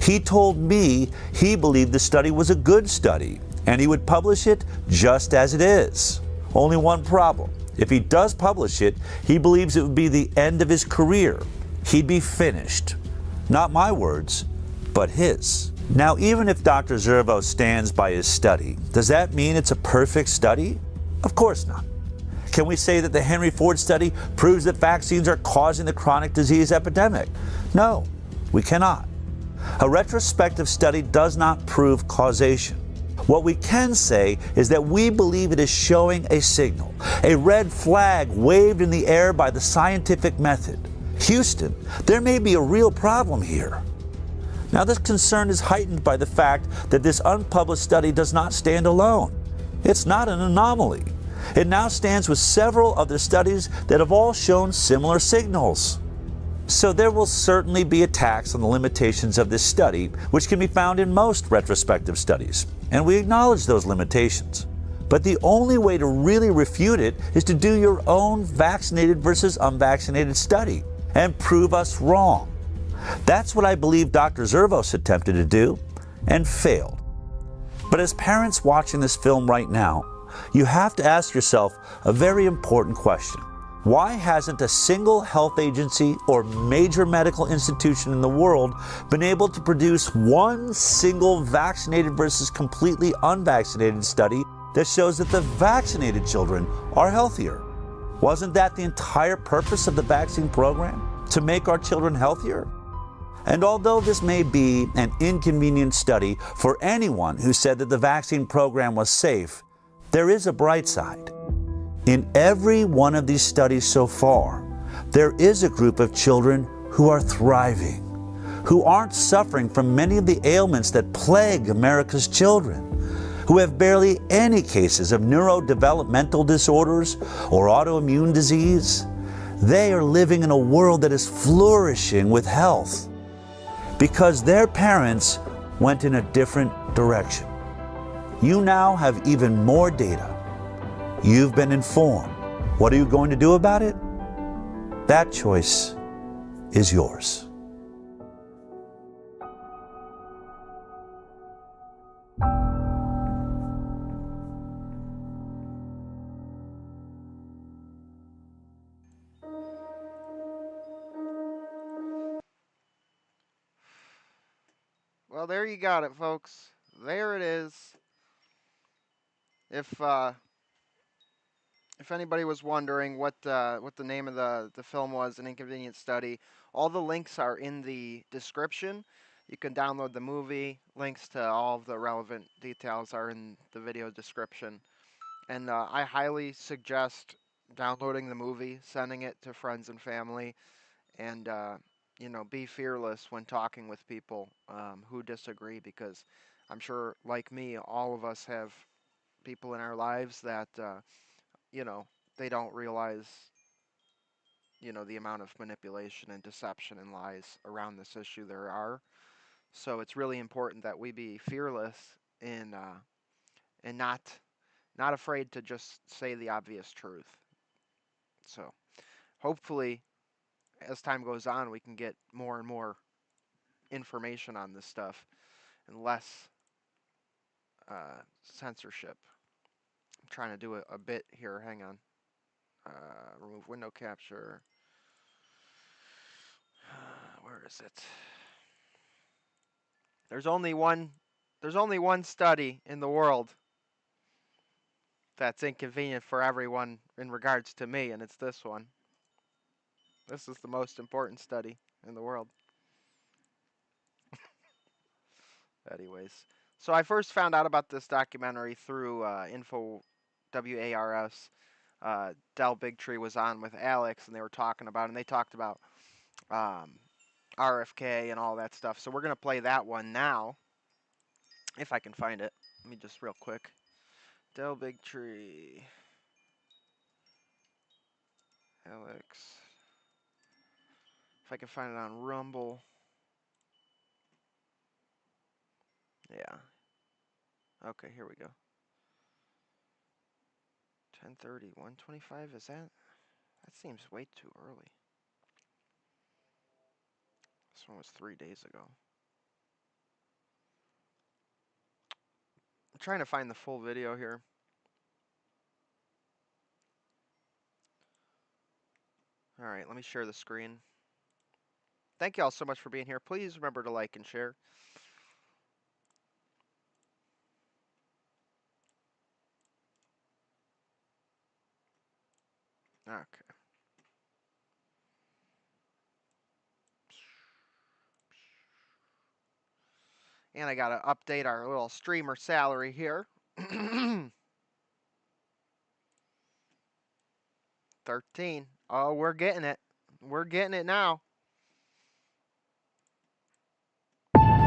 He told me he believed the study was a good study and he would publish it just as it is. Only one problem. If he does publish it, he believes it would be the end of his career. He'd be finished. Not my words, but his. Now, even if Dr. Zervos stands by his study, does that mean it's a perfect study? Of course not. Can we say that the Henry Ford study proves that vaccines are causing the chronic disease epidemic? No, we cannot. A retrospective study does not prove causation. What we can say is that we believe it is showing a signal, a red flag waved in the air by the scientific method. Houston, there may be a real problem here. Now, this concern is heightened by the fact that this unpublished study does not stand alone. It's not an anomaly. It now stands with several other studies that have all shown similar signals. So there will certainly be attacks on the limitations of this study, which can be found in most retrospective studies, and we acknowledge those limitations. But the only way to really refute it is to do your own vaccinated versus unvaccinated study and prove us wrong. That's what I believe Dr. Zervos attempted to do and failed. But as parents watching this film right now, you have to ask yourself a very important question. Why hasn't a single health agency or major medical institution in the world been able to produce one single vaccinated versus completely unvaccinated study that shows that the vaccinated children are healthier? Wasn't that the entire purpose of the vaccine program? To make our children healthier? And although this may be an inconvenient study for anyone who said that the vaccine program was safe, there is a bright side. In every one of these studies so far, there is a group of children who are thriving, who aren't suffering from many of the ailments that plague America's children, who have barely any cases of neurodevelopmental disorders or autoimmune disease. They are living in a world that is flourishing with health, because their parents went in a different direction. You now have even more data. You've been informed. What are you going to do about it? That choice is yours. Well, there you got it, folks. There it is. If anybody was wondering what the name of the film was, An Inconvenient Study, all the links are in the description. You can download the movie. Links to all of the relevant details are in the video description. And I highly suggest downloading the movie, sending it to friends and family, and be fearless when talking with people who disagree, because I'm sure, like me, all of us have people in our lives that they don't realize the amount of manipulation and deception and lies around this issue there are. So it's really important that we be fearless and not afraid to just say the obvious truth. So hopefully, as time goes on, we can get more and more information on this stuff and less censorship. I'm trying to do a bit here. Hang on. Remove window capture. Where is it? There's only one study in the world that's inconvenient for everyone in regards to me, and it's this one. This is the most important study in the world. Anyways, so I first found out about this documentary through Info WARS. Del Bigtree was on with Alex, and they were talking about, and they talked about RFK and all that stuff. So we're gonna play that one now, if I can find it. Let me just real quick. Del Bigtree, Alex. If I can find it on Rumble. Yeah. Okay, here we go. 10:30, 1:25, is that? That seems way too early. This one was 3 days ago. I'm trying to find the full video here. All right, let me share the screen. Thank you all so much for being here. Please remember to like and share. Okay. And I got to update our little streamer salary here. 13. Oh, we're getting it. We're getting it now.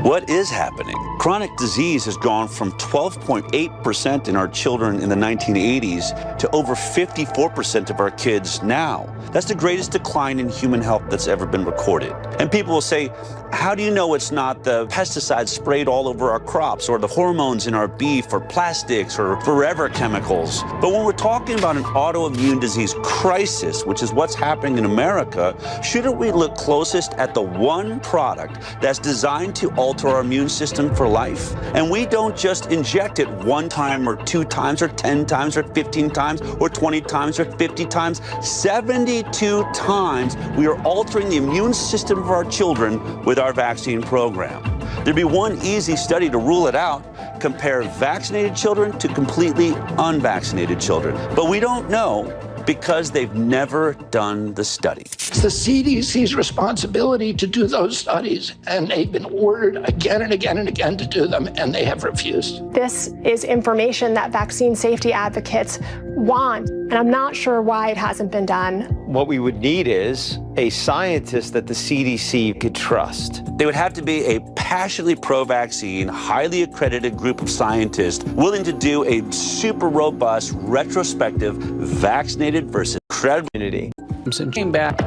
What is happening? Chronic disease has gone from 12.8% in our children in the 1980s to over 54% of our kids now. That's the greatest decline in human health that's ever been recorded. And people will say, how do you know it's not the pesticides sprayed all over our crops or the hormones in our beef or plastics or forever chemicals? But when we're talking about an autoimmune disease crisis, which is what's happening in America, shouldn't we look closest at the one product that's designed to alter our immune system for life? And we don't just inject it 1 time or 2 times or 10 times or 15 times or 20 times or 50 times. 72 times we are altering the immune system of our children with our vaccine program. There'd be one easy study to rule it out. Compare vaccinated children to completely unvaccinated children. But we don't know because they've never done the study. It's the CDC's responsibility to do those studies, and they've been ordered again and again and again to do them, and they have refused. This is information that vaccine safety advocates want, and I'm not sure why it hasn't been done. What we would need is a scientist that the CDC could trust. They would have to be a passionately pro-vaccine, highly accredited group of scientists willing to do a super robust, retrospective, vaccinated versus credibility. Came back.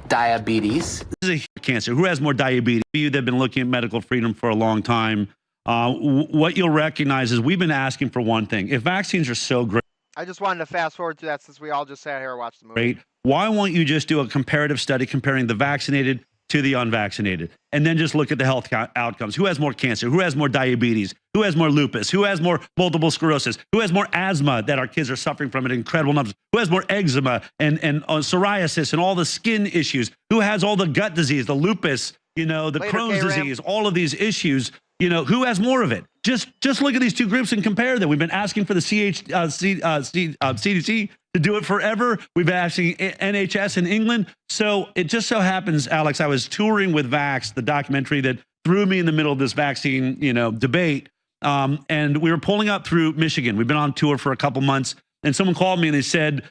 Diabetes. This is a cancer. Who has more diabetes? You that have been looking at medical freedom for a long time, what you'll recognize is we've been asking for one thing. If vaccines are so great, I just wanted to fast forward to that since we all just sat here and watched the movie. Why won't you just do a comparative study comparing the vaccinated to the unvaccinated, and then just look at the health outcomes? Who has more cancer? Who has more diabetes? Who has more lupus? Who has more multiple sclerosis? Who has more asthma that our kids are suffering from in incredible numbers? Who has more eczema and psoriasis and all the skin issues? Who has all the gut disease, the lupus, the Crohn's disease, all of these issues? Who has more of it? Just look at these two groups and compare them. We've been asking for the CDC to do it forever. We've been asking NHS in England. So it just so happens, Alex, I was touring with Vax, the documentary that threw me in the middle of this vaccine, debate. And we were pulling up through Michigan. We've been on tour for a couple months, and someone called me and they said,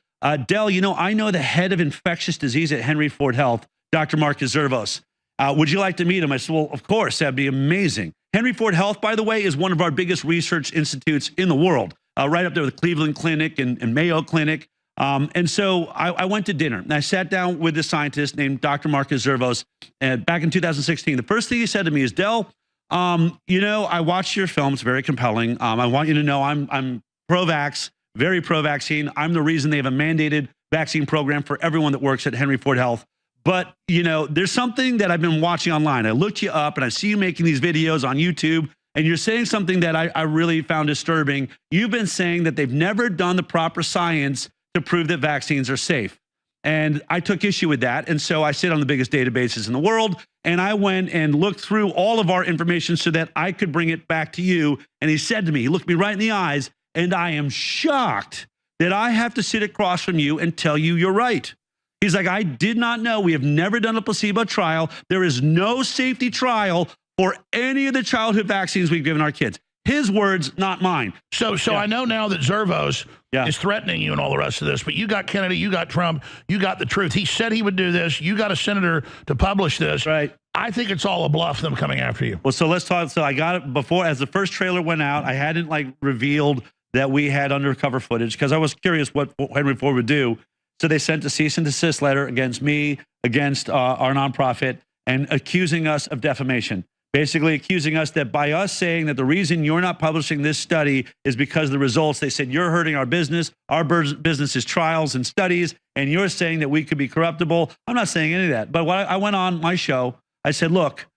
Del, I know the head of infectious disease at Henry Ford Health, Dr. Marcus Zervos. Would you like to meet him? I said, well, of course, that'd be amazing. Henry Ford Health, by the way, is one of our biggest research institutes in the world, right up there with Cleveland Clinic and Mayo Clinic. And so I went to dinner, and I sat down with this scientist named Dr. Marcus Zervos back in 2016. The first thing he said to me is, Del, I watched your film. It's very compelling. I want you to know I'm pro-vax, very pro-vaccine. I'm the reason they have a mandated vaccine program for everyone that works at Henry Ford Health. But, there's something that I've been watching online. I looked you up and I see you making these videos on YouTube, and you're saying something that I really found disturbing. You've been saying that they've never done the proper science to prove that vaccines are safe. And I took issue with that. And so I sit on the biggest databases in the world, and I went and looked through all of our information so that I could bring it back to you. And he said to me, he looked me right in the eyes, and I am shocked that I have to sit across from you and tell you you're right. He's like, I did not know. We have never done a placebo trial. There is no safety trial for any of the childhood vaccines we've given our kids. His words, not mine. So I know now that Zervos is threatening you and all the rest of this, but you got Kennedy, you got Trump, you got the truth. He said he would do this. You got a senator to publish this. Right. I think it's all a bluff, them coming after you. Well, so let's talk. So I got it before, as the first trailer went out, I hadn't like revealed that we had undercover footage because I was curious what Henry Ford would do. So they sent a cease and desist letter against me, against our nonprofit, and accusing us of defamation. Basically accusing us that by us saying that the reason you're not publishing this study is because of the results, they said you're hurting our business. Our business is trials and studies, and you're saying that we could be corruptible. I'm not saying any of that. But when I went on my show, I said, look,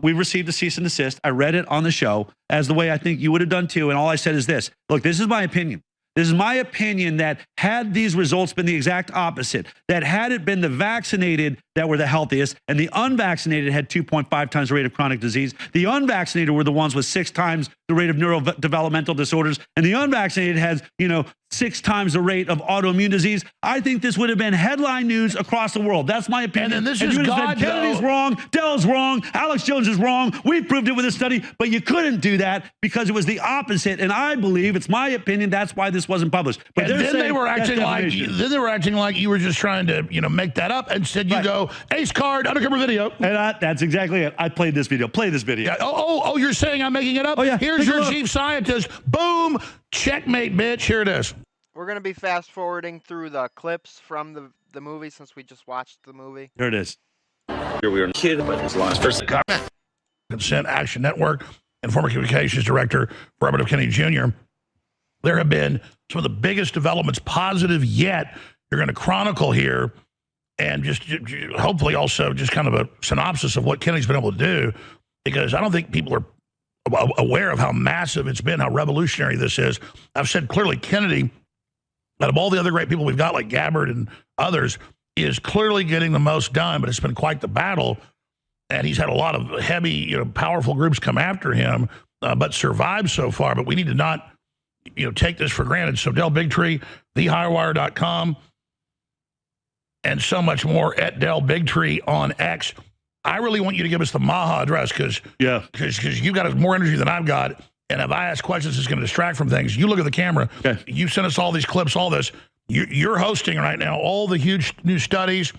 we received a cease and desist. I read it on the show as the way I think you would have done too. And all I said is this, look, this is my opinion. This is my opinion that had these results been the exact opposite, that had it been the vaccinated that were the healthiest and the unvaccinated had 2.5 times the rate of chronic disease, the unvaccinated were the ones with 6 times the rate of neurodevelopmental disorders, and the unvaccinated has, 6 times the rate of autoimmune disease, I think this would have been headline news across the world. That's my opinion. And then this is God. Kennedy's wrong, Dell's wrong, Alex Jones is wrong. We've proved it with a study, but you couldn't do that because it was the opposite. And I believe, it's my opinion, that's why this wasn't published. But and then they were acting like you were just trying to, make that up. And said you go ace card undercover video. And that's exactly it. I played this video. Play this video. Yeah. Oh, you're saying I'm making it up? Oh yeah. Here's your chief scientist. Boom. Checkmate, bitch. Here it is. We're going to be fast forwarding through the clips from the movie since we just watched the movie. Here it is. Here we are, kid, but his last person. Consent Action Network and former communications director for Robert F. Kennedy Jr. There have been some of the biggest developments, positive yet, you're going to chronicle here, and just hopefully also just kind of a synopsis of what Kennedy's been able to do, because I don't think people are aware of how massive it's been, how revolutionary this is. I've said clearly Kennedy, out of all the other great people we've got like Gabbard and others, is clearly getting the most done, but it's been quite the battle. And he's had a lot of heavy, powerful groups come after him, but survived so far. But we need to not, take this for granted. So Del Bigtree, thehighwire.com, and so much more at Del Bigtree on X. I really want you to give us the Maha address because you've got more energy than I've got. And if I ask questions, it's going to distract from things. You look at the camera. Okay. You sent us all these clips, all this. You're hosting right now all the huge new studies,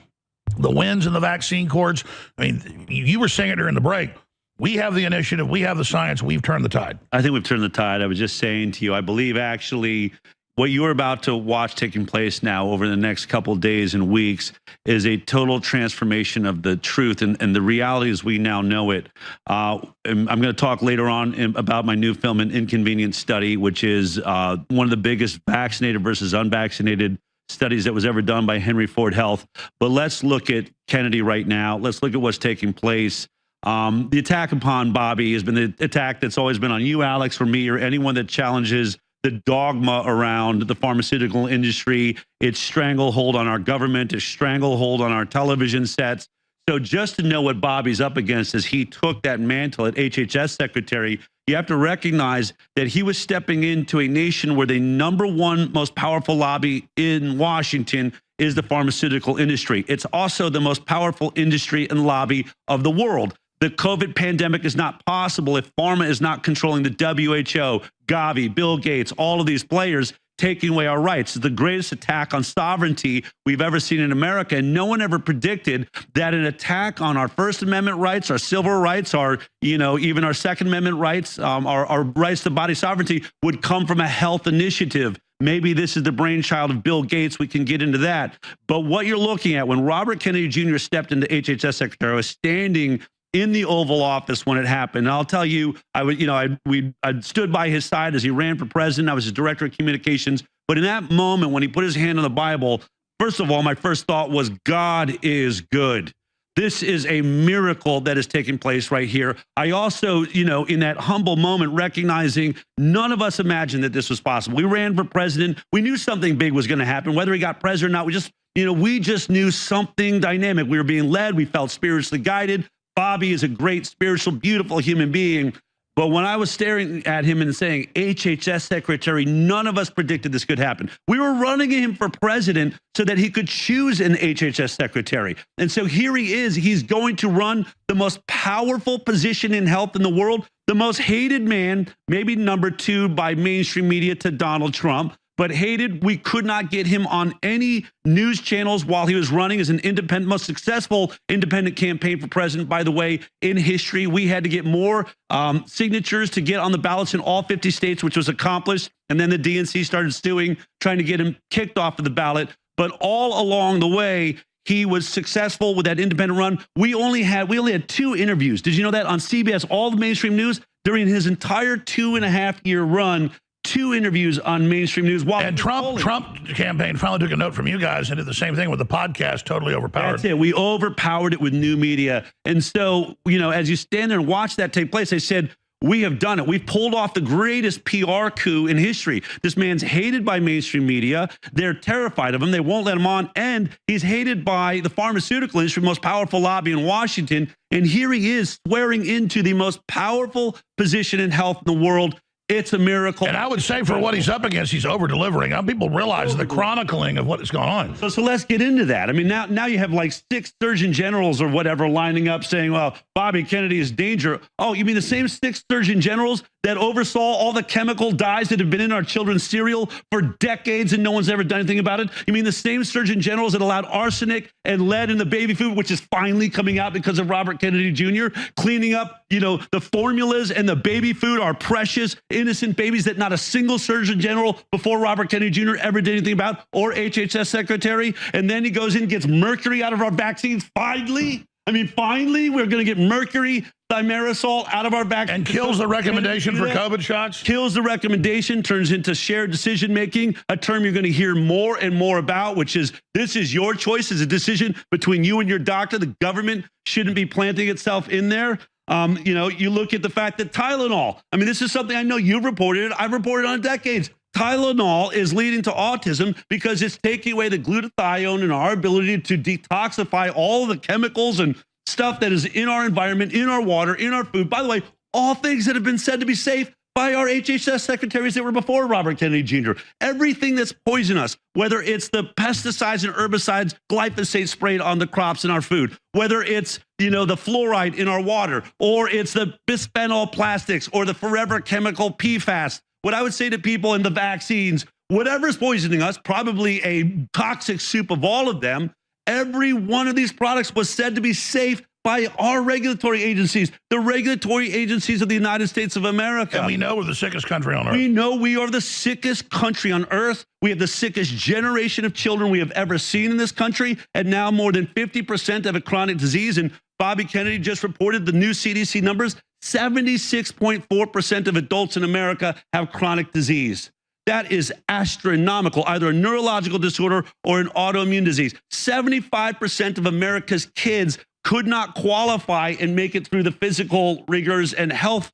the wins in the vaccine courts. I mean, you were saying it during the break. We have the initiative. We have the science. We've turned the tide. I think we've turned the tide. I was just saying to you, I believe actually what you're about to watch taking place now over the next couple of days and weeks is a total transformation of the truth and the reality as we now know it. I'm going to talk later on about my new film, An Inconvenient Study, which is one of the biggest vaccinated versus unvaccinated studies that was ever done by Henry Ford Health. But let's look at Kennedy right now. Let's look at what's taking place. The attack upon Bobby has been the attack that's always been on you, Alex, or me, or anyone that challenges the dogma around the pharmaceutical industry, its stranglehold on our government, its stranglehold on our television sets. So just to know what Bobby's up against as he took that mantle at HHS secretary, you have to recognize that he was stepping into a nation where the #1 most powerful lobby in Washington is the pharmaceutical industry. It's also the most powerful industry and lobby of the world. The COVID pandemic is not possible if pharma is not controlling the WHO, Gavi, Bill Gates, all of these players taking away our rights. It's the greatest attack on sovereignty we've ever seen in America. And no one ever predicted that an attack on our First Amendment rights, our civil rights, our, even our Second Amendment rights, our rights to body sovereignty would come from a health initiative. Maybe this is the brainchild of Bill Gates. We can get into that. But what you're looking at, when Robert Kennedy Jr. stepped into HHS secretary, I was standing in the Oval Office when it happened. And I'll tell you, I stood by his side as he ran for president. I was his director of communications. But in that moment, when he put his hand on the Bible, first of all, my first thought was, God is good. This is a miracle that is taking place right here. I also, in that humble moment, recognizing none of us imagined that this was possible. We ran for president. We knew something big was going to happen. Whether he got president or not, we just knew something dynamic. We were being led. We felt spiritually guided. Bobby is a great, spiritual, beautiful human being. But when I was staring at him and saying, HHS secretary, none of us predicted this could happen. We were running him for president so that he could choose an HHS secretary. And so here he is. He's going to run the most powerful position in health in the world, the most hated man, maybe number 2 by mainstream media to Donald Trump. But hated, we could not get him on any news channels while he was running as an independent, most successful independent campaign for president, by the way, in history. We had to get more signatures to get on the ballots in all 50 states, which was accomplished. And then the DNC started suing, trying to get him kicked off of the ballot. But all along the way, he was successful with that independent run. We only had 2 interviews. Did you know that on CBS, all the mainstream news during his entire 2.5-year run? 2 interviews on mainstream news. And Trump campaign finally took a note from you guys and did the same thing with the podcast, totally overpowered. That's it. We overpowered it with new media. And so, you know, as you stand there and watch that take place, they said, we have done it. We've pulled off the greatest PR coup in history. This man's hated by mainstream media. They're terrified of him. They won't let him on. And he's hated by the pharmaceutical industry, most powerful lobby in Washington. And here he is swearing into the most powerful position in health in the world. It's a miracle. And I would say for what he's up against, he's over-delivering. People realize the chronicling of what is going on. So let's get into that. I mean, now you have like 6 surgeon generals or whatever lining up saying, well, Bobby Kennedy is danger. Oh, you mean the same 6 surgeon generals that oversaw all the chemical dyes that have been in our children's cereal for decades and no one's ever done anything about it? You mean the same surgeon generals that allowed arsenic and lead in the baby food, which is finally coming out because of Robert Kennedy Jr., cleaning up, you know, the formulas and the baby food, our precious innocent babies that not a single surgeon general before Robert Kennedy Jr. ever did anything about, or HHS secretary. And then he goes in and gets mercury out of our vaccines. Finally, we're going to get mercury, thimerosal out of our vaccines. And kills the recommendation for COVID shots? Kills the recommendation, turns into shared decision-making, a term you're going to hear more and more about, which is this is your choice. It's a decision between you and your doctor. The government shouldn't be planting itself in there. You know, you look at the fact that Tylenol, I mean, this is something I know you've reported. I've reported on decades. Tylenol is leading to autism because it's taking away the glutathione and our ability to detoxify all the chemicals and stuff that is in our environment, in our water, in our food. By the way, all things that have been said to be safe by our HHS secretaries that were before Robert Kennedy Jr. Everything that's poisonous, whether it's the pesticides and herbicides, glyphosate sprayed on the crops in our food, whether it's, you know, the fluoride in our water, or it's the bisphenol plastics or the forever chemical PFAS. What I would say to people in the vaccines, whatever's poisoning us, probably a toxic soup of all of them, every one of these products was said to be safe by our regulatory agencies, the regulatory agencies of the United States of America. And we know we're the sickest country on earth. We know we are the sickest country on earth. We have the sickest generation of children we have ever seen in this country. And now more than 50% have a chronic disease. And Bobby Kennedy just reported the new CDC numbers. 76.4% of adults in America have chronic disease. That is astronomical, either a neurological disorder or an autoimmune disease. 75% of America's kids could not qualify and make it through the physical rigors and health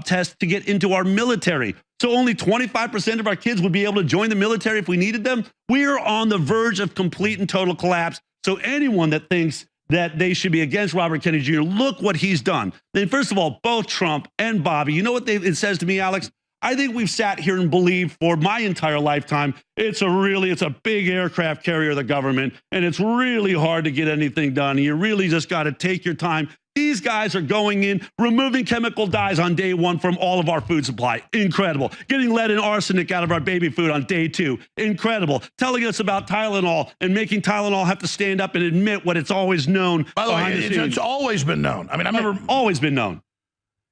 tests to get into our military. So only 25% of our kids would be able to join the military if we needed them. We are on the verge of complete and total collapse. So anyone that thinks that they should be against Robert Kennedy Jr., look what he's done. Then first of all, both Trump and Bobby, you know what it says to me, Alex? I think we've sat here and believed for my entire lifetime it's a big aircraft carrier of the government, and it's really hard to get anything done. You really just got to take your time. These guys are going in, removing chemical dyes on day 1 from all of our food supply. Incredible. Getting lead and arsenic out of our baby food on day 2. Incredible. Telling us about Tylenol and making Tylenol have to stand up and admit what it's always known. By the way, it's always been known. I mean, I remember. Always been known.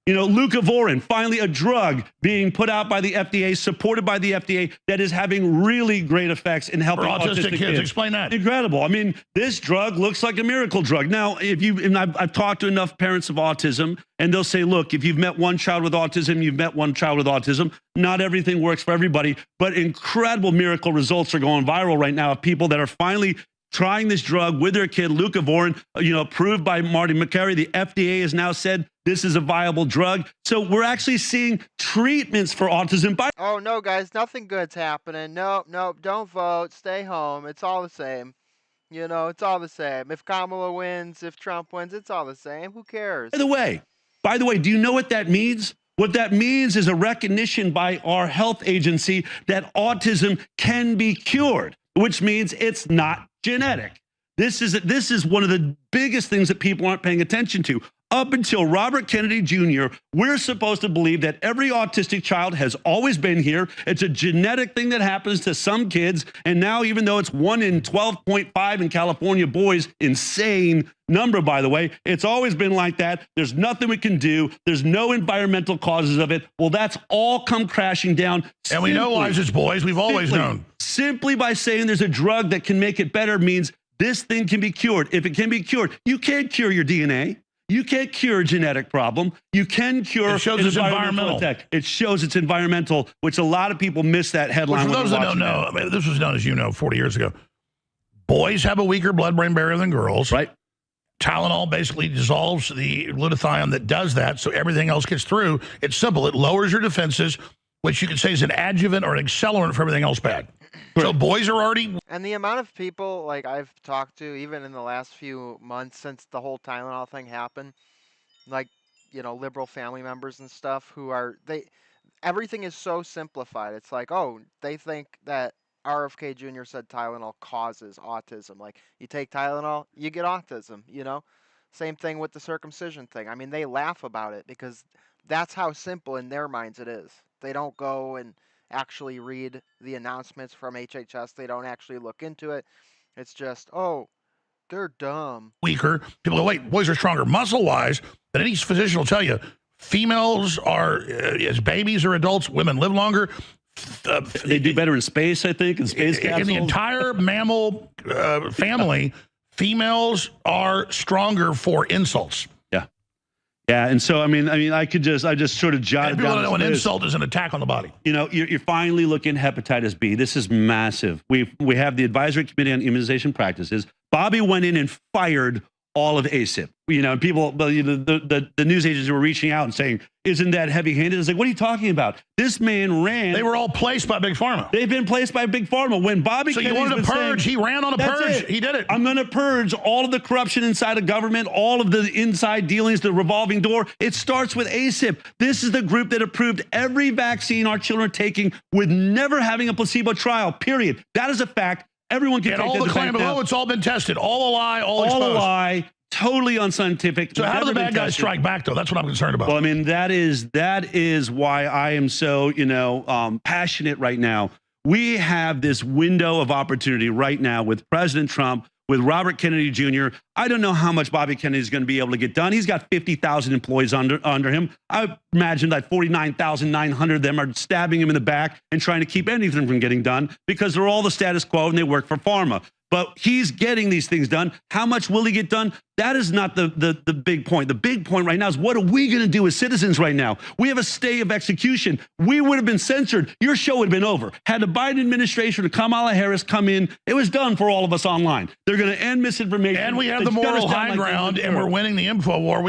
You know, leucovorin, finally a drug being put out by the FDA, supported by the FDA, that is having really great effects in helping autistic kids. Explain that. Incredible. I mean, this drug looks like a miracle drug. Now, I've talked to enough parents of autism, and they'll say, look, if you've met one child with autism, you've met one child with autism. Not everything works for everybody, but incredible miracle results are going viral right now of people that are finally trying this drug with their kid, leucovorin, approved by Marty Makary. The FDA has now said this is a viable drug. So we're actually seeing treatments for autism. Oh, no, guys, nothing good's happening. No, don't vote. Stay home. It's all the same. You know, it's all the same. If Kamala wins, if Trump wins, it's all the same. Who cares? By the way, do you know what that means? What that means is a recognition by our health agency that autism can be cured, which means it's not genetic. This is one of the biggest things that people aren't paying attention to. Up until Robert Kennedy Jr., we're supposed to believe that every autistic child has always been here. It's a genetic thing that happens to some kids. And now, even though it's 1 in 12.5 in California boys, insane number, by the way, it's always been like that. There's nothing we can do. There's no environmental causes of it. Well, that's all come crashing down. And we know why it's boys. We've always known. Simply by saying there's a drug that can make it better means this thing can be cured. If it can be cured, you can't cure your DNA. You can't cure a genetic problem. You can cure. It shows it's environmental. Attack. It shows it's environmental, which a lot of people miss that headline. Well, for those that don't know, I mean, this was done, as you know, 40 years ago. Boys have a weaker blood-brain barrier than girls. Right. Tylenol basically dissolves the glutathione that does that, so everything else gets through. It's simple. It lowers your defenses, which you could say is an adjuvant or an accelerant for everything else bad. So boys are already... And the amount of people like I've talked to, even in the last few months since the whole Tylenol thing happened, like, you know, liberal family members and stuff who are, everything is so simplified. It's like, oh, they think that RFK Jr. said Tylenol causes autism. Like, you take Tylenol, you get autism, you know? Same thing with the circumcision thing. I mean, they laugh about it because that's how simple in their minds it is. They don't go and actually read the announcements from HHS. They don't actually look into it. It's just, oh, they're dumb. Weaker. People go, wait, boys are stronger muscle-wise, but any physician will tell you, females are, as babies or adults, women live longer. They do better in space, I think, in space capsules. In the entire mammal family, females are stronger for insults. Yeah, and so I mean, I just sort of jotted down. People don't know an insult is an attack on the body. You know, you're finally looking at hepatitis B. This is massive. We have the Advisory Committee on Immunization Practices. Bobby went in and fired all of ACIP. You know, people, the news agencies were reaching out and saying, "Isn't that heavy-handed?" It's like, what are you talking about? This man ran. They were all placed by Big Pharma. They've been placed by Big Pharma. When Bobby, so you wanted to purge? He ran on a purge. He did it. I'm going to purge all of the corruption inside of government, all of the inside dealings, the revolving door. It starts with ACIP. This is the group that approved every vaccine our children are taking with never having a placebo trial. Period. That is a fact. Everyone can and take all that the claim below, it's all been tested. All a lie, all exposed. All a lie, totally unscientific. So how do the bad guys strike back, though? That's what I'm concerned about. Well, I mean, that is why I am so, passionate right now. We have this window of opportunity right now with President Trump, with Robert Kennedy Jr. I don't know how much Bobby Kennedy is going to be able to get done. He's got 50,000 employees under him. I imagine that 49,900 of them are stabbing him in the back and trying to keep anything from getting done because they're all the status quo and they work for pharma. But he's getting these things done. How much will he get done? That is not the big point. The big point right now is what are we going to do as citizens right now? We have a stay of execution. We would have been censored. Your show would have been over. Had the Biden administration or Kamala Harris come in, it was done for all of us online. They're going to end misinformation. And we have the moral high ground, and we're winning the info war.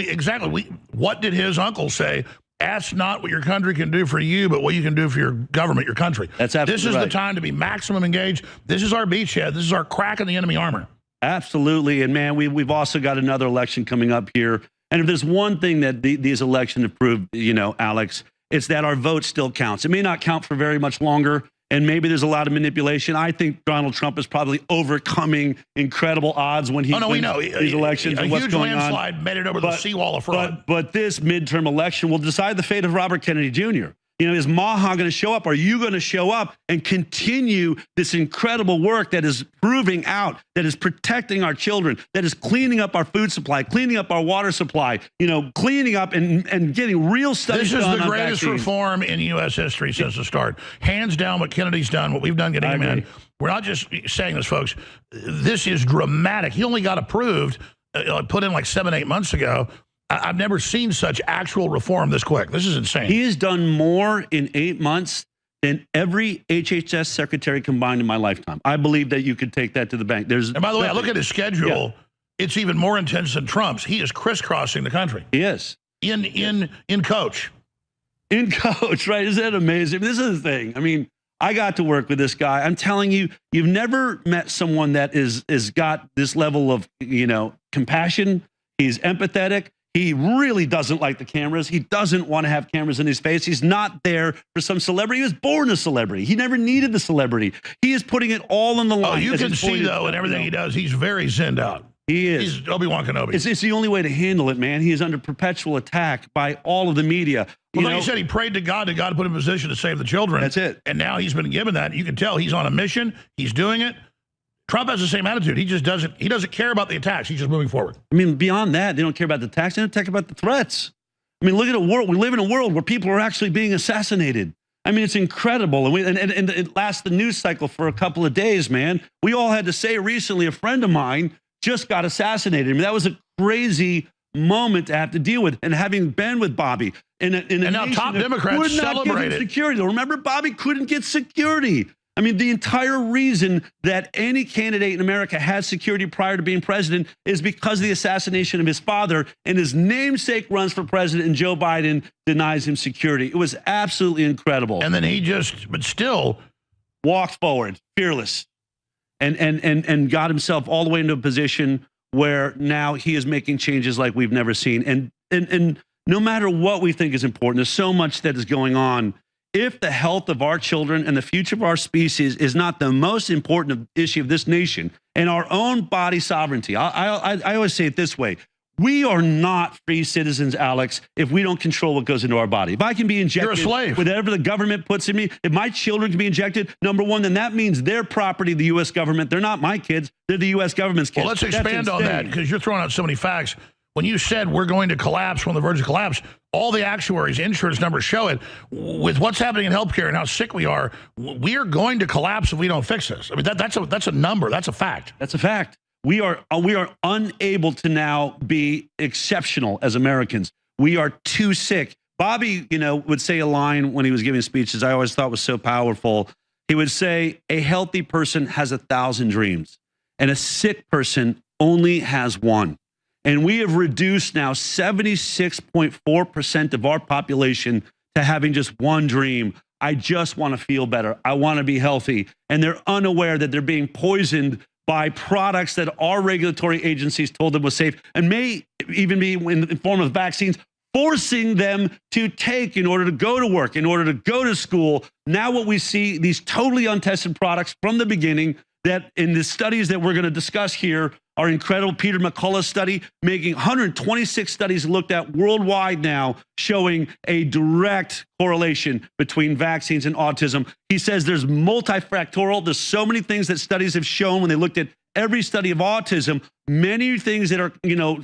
What did his uncle say? Ask not what your country can do for you, but what you can do for your government, your country. That's absolutely This is the time to be maximum engaged. This is our beachhead. This is our crack in the enemy armor. Absolutely. And man, we've also got another election coming up here. And if there's one thing that these elections have proved, Alex, it's that our vote still counts. It may not count for very much longer. And maybe there's a lot of manipulation. I think Donald Trump is probably overcoming incredible odds when he wins these elections. A what's huge going landslide on. made it over the seawall of fraud. But this midterm election will decide the fate of Robert Kennedy Jr. Is Maha going to show up? Are you going to show up and continue this incredible work that is proving out, that is protecting our children, that is cleaning up our food supply, cleaning up our water supply, cleaning up and getting real studies done on vaccines? This is the greatest reform in U.S. history since the start. Hands down what Kennedy's done, what we've done getting him in. We're not just saying this, folks. This is dramatic. He only got approved, put in like 7-8 months ago. I've never seen such actual reform this quick. This is insane. He has done more in 8 months than every HHS secretary combined in my lifetime. I believe that you could take that to the bank. And by the way, I look at his schedule. Yeah. It's even more intense than Trump's. He is crisscrossing the country. He is. In coach. In coach, right? Isn't that amazing? This is the thing. I mean, I got to work with this guy. I'm telling you, you've never met someone that is got this level of, compassion. He's empathetic. He really doesn't like the cameras. He doesn't want to have cameras in his face. He's not there for some celebrity. He was born a celebrity. He never needed the celebrity. He is putting it all on the line. Oh, you can see, though, in everything he does, he's very zinned out. He is. He's Obi-Wan Kenobi. It's the only way to handle it, man. He is under perpetual attack by all of the media. Well, like you said, he prayed to God put him in a position to save the children. That's it. And now he's been given that. You can tell he's on a mission. He's doing it. Trump has the same attitude. He just doesn't care about the attacks. He's just moving forward. I mean, beyond that, they don't care about the attacks. They don't care about the threats. I mean, look at a world. We live in a world where people are actually being assassinated. I mean, it's incredible. And it lasts the news cycle for a couple of days, man. We all had to say recently, a friend of mine just got assassinated. I mean, that was a crazy moment to have to deal with. And having been with Bobby in a now top Democrats celebrate it. Security. Remember, Bobby couldn't get security. I mean, the entire reason that any candidate in America had security prior to being president is because of the assassination of his father, and his namesake runs for president, and Joe Biden denies him security. It was absolutely incredible. And then he just, but still, walked forward, fearless, and got himself all the way into a position where now he is making changes like we've never seen. And no matter what we think is important, there's so much that is going on. If the health of our children and the future of our species is not the most important issue of this nation and our own body sovereignty, I always say it this way. We are not free citizens, Alex, if we don't control what goes into our body. If I can be injected You're a slave. with whatever the government puts in me, if my children can be injected, number one, then that means they're property of the U.S. government. They're not my kids. They're the U.S. government's kids. Well, let's expand on that, because you're throwing out so many facts. When you said we're going to collapse, we're on the verge of collapse, all the actuaries, insurance numbers show it. With what's happening in healthcare and how sick we are going to collapse if we don't fix this. I mean, that's a number. That's a fact. That's a fact. We are unable to now be exceptional as Americans. We are too sick. Bobby, would say a line when he was giving speeches I always thought was so powerful. He would say, a healthy person has 1,000 dreams, and a sick person only has one. And we have reduced now 76.4% of our population to having just one dream. I just want to feel better. I want to be healthy. And they're unaware that they're being poisoned by products that our regulatory agencies told them was safe, and may even be in the form of vaccines, forcing them to take in order to go to work, in order to go to school. Now what we see, these totally untested products from the beginning, that in the studies that we're going to discuss here are incredible. Peter McCullough's study, making 126 studies looked at worldwide now, showing a direct correlation between vaccines and autism. He says there's multifactorial. There's so many things that studies have shown when they looked at every study of autism, many things that are,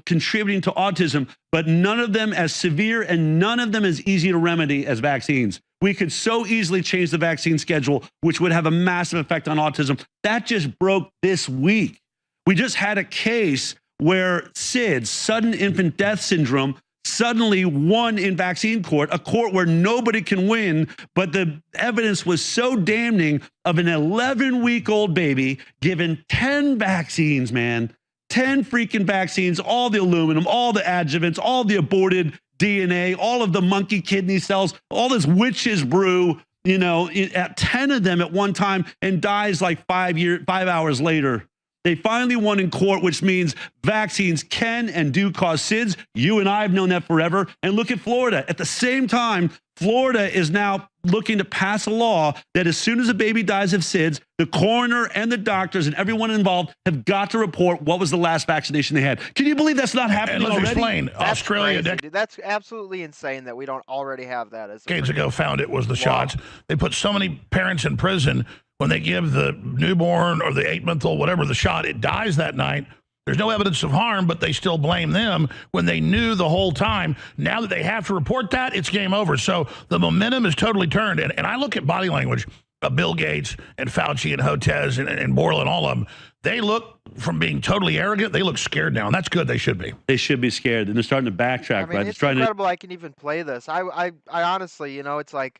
contributing to autism, but none of them as severe and none of them as easy to remedy as vaccines. We could so easily change the vaccine schedule, which would have a massive effect on autism. That just broke this week. We just had a case where SIDS, sudden infant death syndrome, suddenly won in vaccine court, a court where nobody can win, but the evidence was so damning of an 11-week-old baby given 10 vaccines, man, 10 freaking vaccines, all the aluminum, all the adjuvants, all the aborted DNA, all of the monkey kidney cells, all this witch's brew, at 10 of them at one time, and dies like 5 hours later. They finally won in court, which means vaccines can and do cause SIDS. You and I have known that forever. And look at Florida. At the same time, Florida is now looking to pass a law that as soon as a baby dies of SIDS, the coroner and the doctors and everyone involved have got to report what was the last vaccination they had. Can you believe that's not happening already? Let's explain. That's Australia crazy, dude. That's absolutely insane that we don't already have that. Decades ago found it was the shots. They put so many parents in prison when they give the newborn or the 8-month-old, whatever, the shot, it dies that night. There's no evidence of harm, but they still blame them when they knew the whole time. Now that they have to report that, it's game over. So the momentum is totally turned. And I look at body language of Bill Gates and Fauci and Hotez and Borland, all of them. They look, from being totally arrogant, they look scared now. And that's good. They should be. They should be scared. And they're starting to backtrack. I mean, right? it's incredible I can even play this. I honestly, it's like,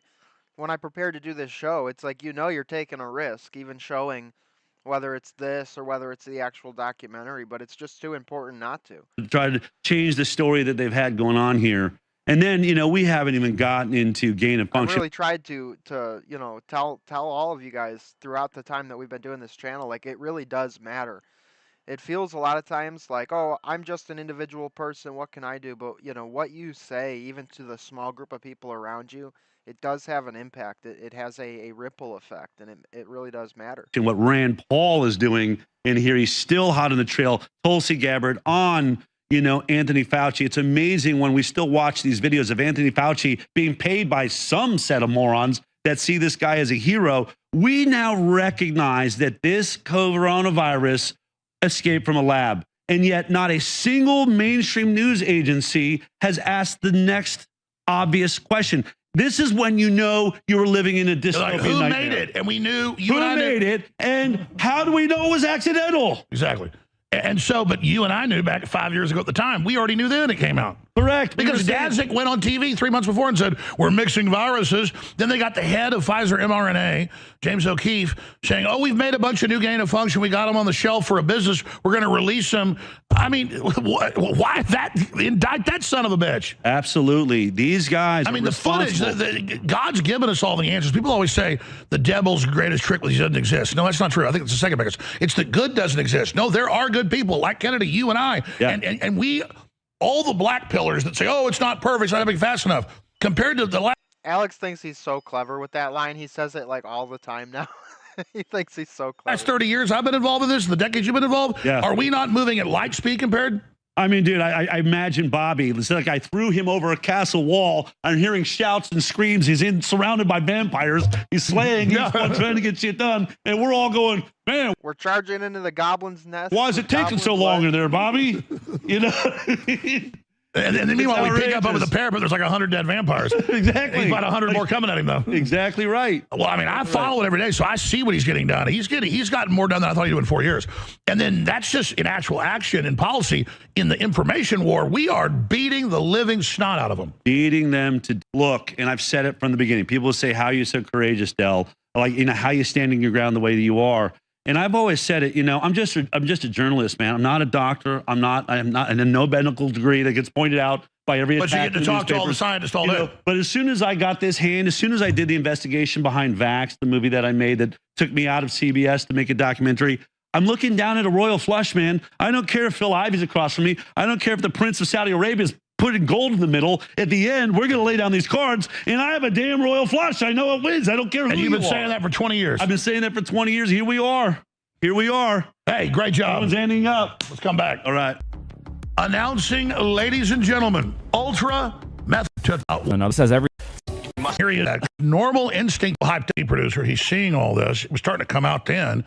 when I prepared to do this show, it's like, you're taking a risk, even showing whether it's this or whether it's the actual documentary, but it's just too important not to. Try to change the story that they've had going on here. And then, we haven't even gotten into gain of function. I really tried to tell all of you guys throughout the time that we've been doing this channel, like, it really does matter. It feels a lot of times like, oh, I'm just an individual person. What can I do? But, you know, what you say, even to the small group of people around you, it does have an impact. It has a ripple effect, and it really does matter. And what Rand Paul is doing in here, he's still hot on the trail. Tulsi Gabbard on, you know, Anthony Fauci. It's amazing when we still watch these videos of Anthony Fauci being paid by some set of morons that see this guy as a hero. We now recognize that this coronavirus escaped from a lab, and yet not a single mainstream news agency has asked the next obvious question. This is when you know you were living in a dystopian like, who nightmare. made it? And we knew who made it, and how do we know it was accidental? Exactly. And so, but you and I knew back 5 years ago at the time. We already knew then it came out. Correct. Because Danzig went on TV 3 months before and said, we're mixing viruses. Then they got the head of Pfizer mRNA, James O'Keefe, saying, oh, we've made a bunch of new gain of function. We got them on the shelf for a business. We're going to release them. I mean, why that? Indict that son of a bitch. Absolutely. These guys I mean, the footage, God's given us all the answers. People always say the devil's greatest trick was he doesn't exist. No, that's not true. I think it's the second biggest. It's the good doesn't exist. No, there are good people like Kennedy, you and I. Yeah. And we, all the black pillars that say, oh, it's not perfect, it's not happening fast enough, compared to the last. Alex thinks he's so clever with that line. He says it like all the time now. He thinks he's so clever. Last 30 years I've been involved in this, the decades you've been involved, are we not moving at light speed compared? I mean, dude, I imagine Bobby. It's like I threw him over a castle wall. I'm hearing shouts and screams. He's surrounded by vampires. He's slaying. He's trying to get shit done. And we're all going, man. We're charging into the goblin's nest. Why is it taking so long in there, Bobby? You know? And then meanwhile, we pick up over the parapet, there's like 100 dead vampires. Exactly. He's about 100 more coming at him, though. Exactly right. Well, I mean, I follow it every day, so I see what he's getting done. He's gotten more done than I thought he'd do in 4 years. And then that's just in actual action and policy. In the information war, we are beating the living snot out of them. Beating them to look, and I've said it from the beginning. People say, how are you so courageous, Del? Like, you know, how you standing your ground the way that you are. And I've always said it, you know, I'm just a journalist, man. I'm not a doctor. I'm not, and no medical degree that gets pointed out by every But you get to talk to all the scientists all day. But as soon as I got this hand, as soon as I did the investigation behind Vax, the movie that I made that took me out of CBS to make a documentary, I'm looking down at a royal flush, man. I don't care if Phil Ivey's across from me. I don't care if the Prince of Saudi Arabia is putting gold in the middle. At the end, we're going to lay down these cards, and I have a damn royal flush. I know it wins. I don't care who you are. And you've been saying that for 20 years. I've been saying that for 20 years. Here we are. Here we are. Hey, great job. Everyone's ending up. Let's come back. All right. Announcing, ladies and gentlemen, ultra method. No, this says every. Here he is, that normal instinct hype producer. He's seeing all this. It was starting to come out then,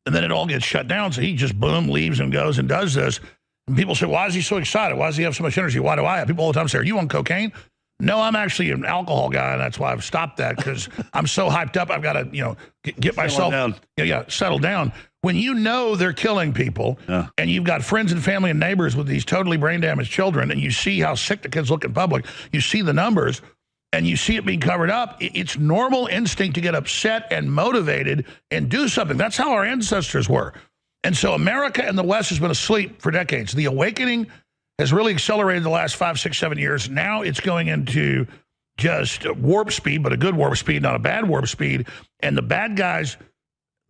and then it all gets shut down. So he just boom leaves and goes and does this. And people say, "Why is he so excited? Why does he have so much energy? Why do I have?" People all the time say, "Are you on cocaine?" No, I'm actually an alcohol guy, and that's why I've stopped that, because I'm so hyped up. I've got to, you know, get myself down. Settle down. When you know they're killing people, and you've got friends and family and neighbors with these totally brain damaged children, and you see how sick the kids look in public, you see the numbers, and you see it being covered up, it's normal instinct to get upset and motivated and do something. That's how our ancestors were. And so America and the West has been asleep for decades. The awakening has really accelerated the last 5, 6, 7 years. Now it's going into just warp speed, but a good warp speed, not a bad warp speed. And the bad guys,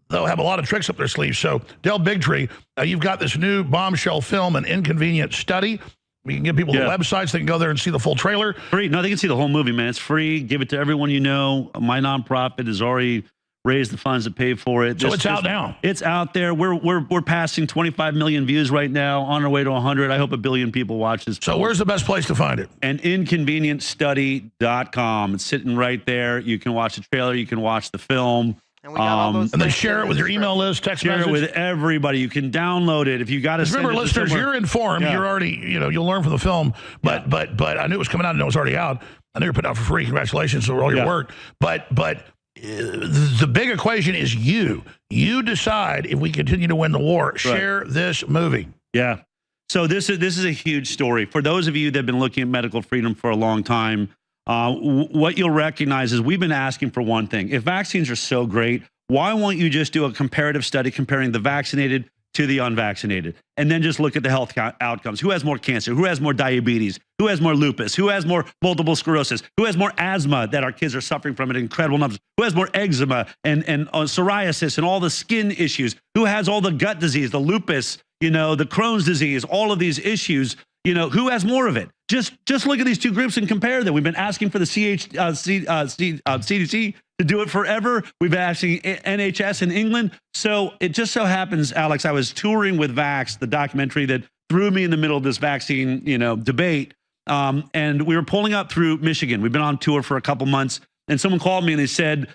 they'll have a lot of tricks up their sleeves. So, Del Bigtree, you've got this new bombshell film, An Inconvenient Study. We can give people the websites. They can go there and see the full trailer. Free. No, they can see the whole movie, man. It's free. Give it to everyone you know. My nonprofit has already raised the funds to pay for it. So it's out now. It's out there. We're passing 25 million views right now, on our way to 100. I hope 1 billion people watch this. So where's the best place to find it? Aninconvenientstudy.com. It's sitting right there. You can watch the trailer. You can watch the film. And we got all those and then share it with your email list, text message. Share it with everybody. You can download it if you got to. Remember, listeners, you're informed. You're already, you know, you'll learn from the film. But I knew it was coming out and it was already out. I knew you were putting out for free. Congratulations for all your work. But the big equation is you. You decide if we continue to win the war. Share this movie. Yeah. So this is a huge story for those of you that have been looking at medical freedom for a long time. What you'll recognize is we've been asking for one thing. If vaccines are so great, why won't you just do a comparative study comparing the vaccinated to the unvaccinated, and then just look at the health outcomes? Who has more cancer? Who has more diabetes? Who has more lupus? Who has more multiple sclerosis? Who has more asthma that our kids are suffering from in incredible numbers? Who has more eczema and psoriasis and all the skin issues? Who has all the gut disease, the lupus, the Crohn's disease, all of these issues, who has more of it? Just look at these two groups and compare them. We've been asking for the CDC to do it forever. We've been asking NHS in England. So it just so happens, Alex, I was touring with Vax, the documentary that threw me in the middle of this vaccine, debate. And we were pulling up through Michigan. We've been on tour for a couple months. And someone called me and they said,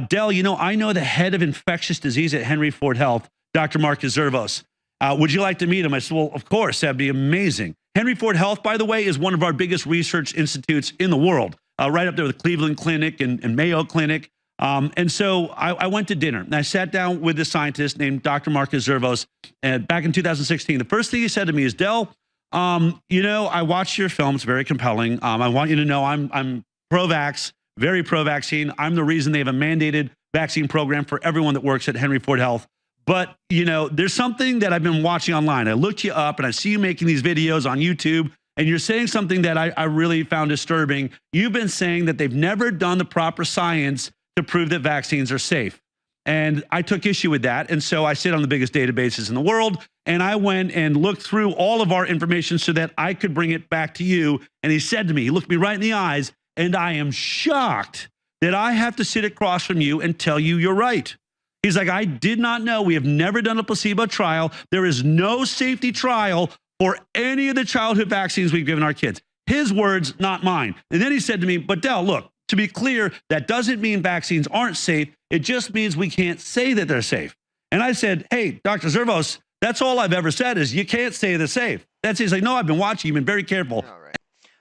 Del, I know the head of infectious disease at Henry Ford Health, Dr. Marcus Zervos. Would you like to meet him? I said, well, of course, that'd be amazing. Henry Ford Health, by the way, is one of our biggest research institutes in the world, right up there with Cleveland Clinic and Mayo Clinic. And so I went to dinner and I sat down with this scientist named Dr. Marcus Zervos back in 2016. The first thing he said to me is, Del, I watched your film. It's very compelling. I want you to know I'm pro-vax, very pro-vaccine. I'm the reason they have a mandated vaccine program for everyone that works at Henry Ford Health. But, there's something that I've been watching online. I looked you up and I see you making these videos on YouTube and you're saying something that I really found disturbing. You've been saying that they've never done the proper science to prove that vaccines are safe. And I took issue with that. And so I sit on the biggest databases in the world. And I went and looked through all of our information so that I could bring it back to you. And he said to me, he looked me right in the eyes, and I am shocked that I have to sit across from you and tell you you're right. He's like, I did not know. We have never done a placebo trial. There is no safety trial for any of the childhood vaccines we've given our kids. His words, not mine. And then he said to me, but Del, look, to be clear, that doesn't mean vaccines aren't safe. It just means we can't say that they're safe. And I said, hey, Dr. Zervos, that's all I've ever said is you can't say they're safe. He's like, no, I've been watching. You've been very careful. All right.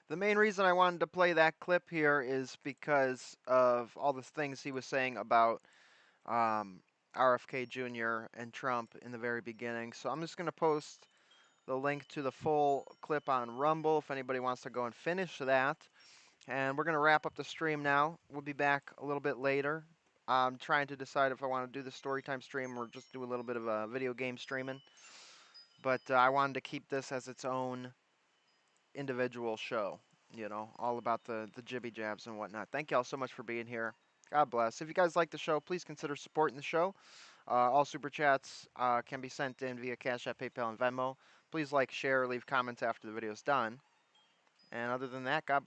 The main reason I wanted to play that clip here is because of all the things he was saying about RFK Jr. and Trump in the very beginning. So I'm just going to post the link to the full clip on Rumble if anybody wants to go and finish that. And we're going to wrap up the stream now. We'll be back a little bit later. I'm trying to decide if I want to do the storytime stream or just do a little bit of a video game streaming. But I wanted to keep this as its own individual show, all about the jibby jabs and whatnot. Thank y'all so much for being here. God bless. If you guys like the show, please consider supporting the show. All super chats can be sent in via Cash App, PayPal, and Venmo. Please like, share, leave comments after the video is done. And other than that, God bless.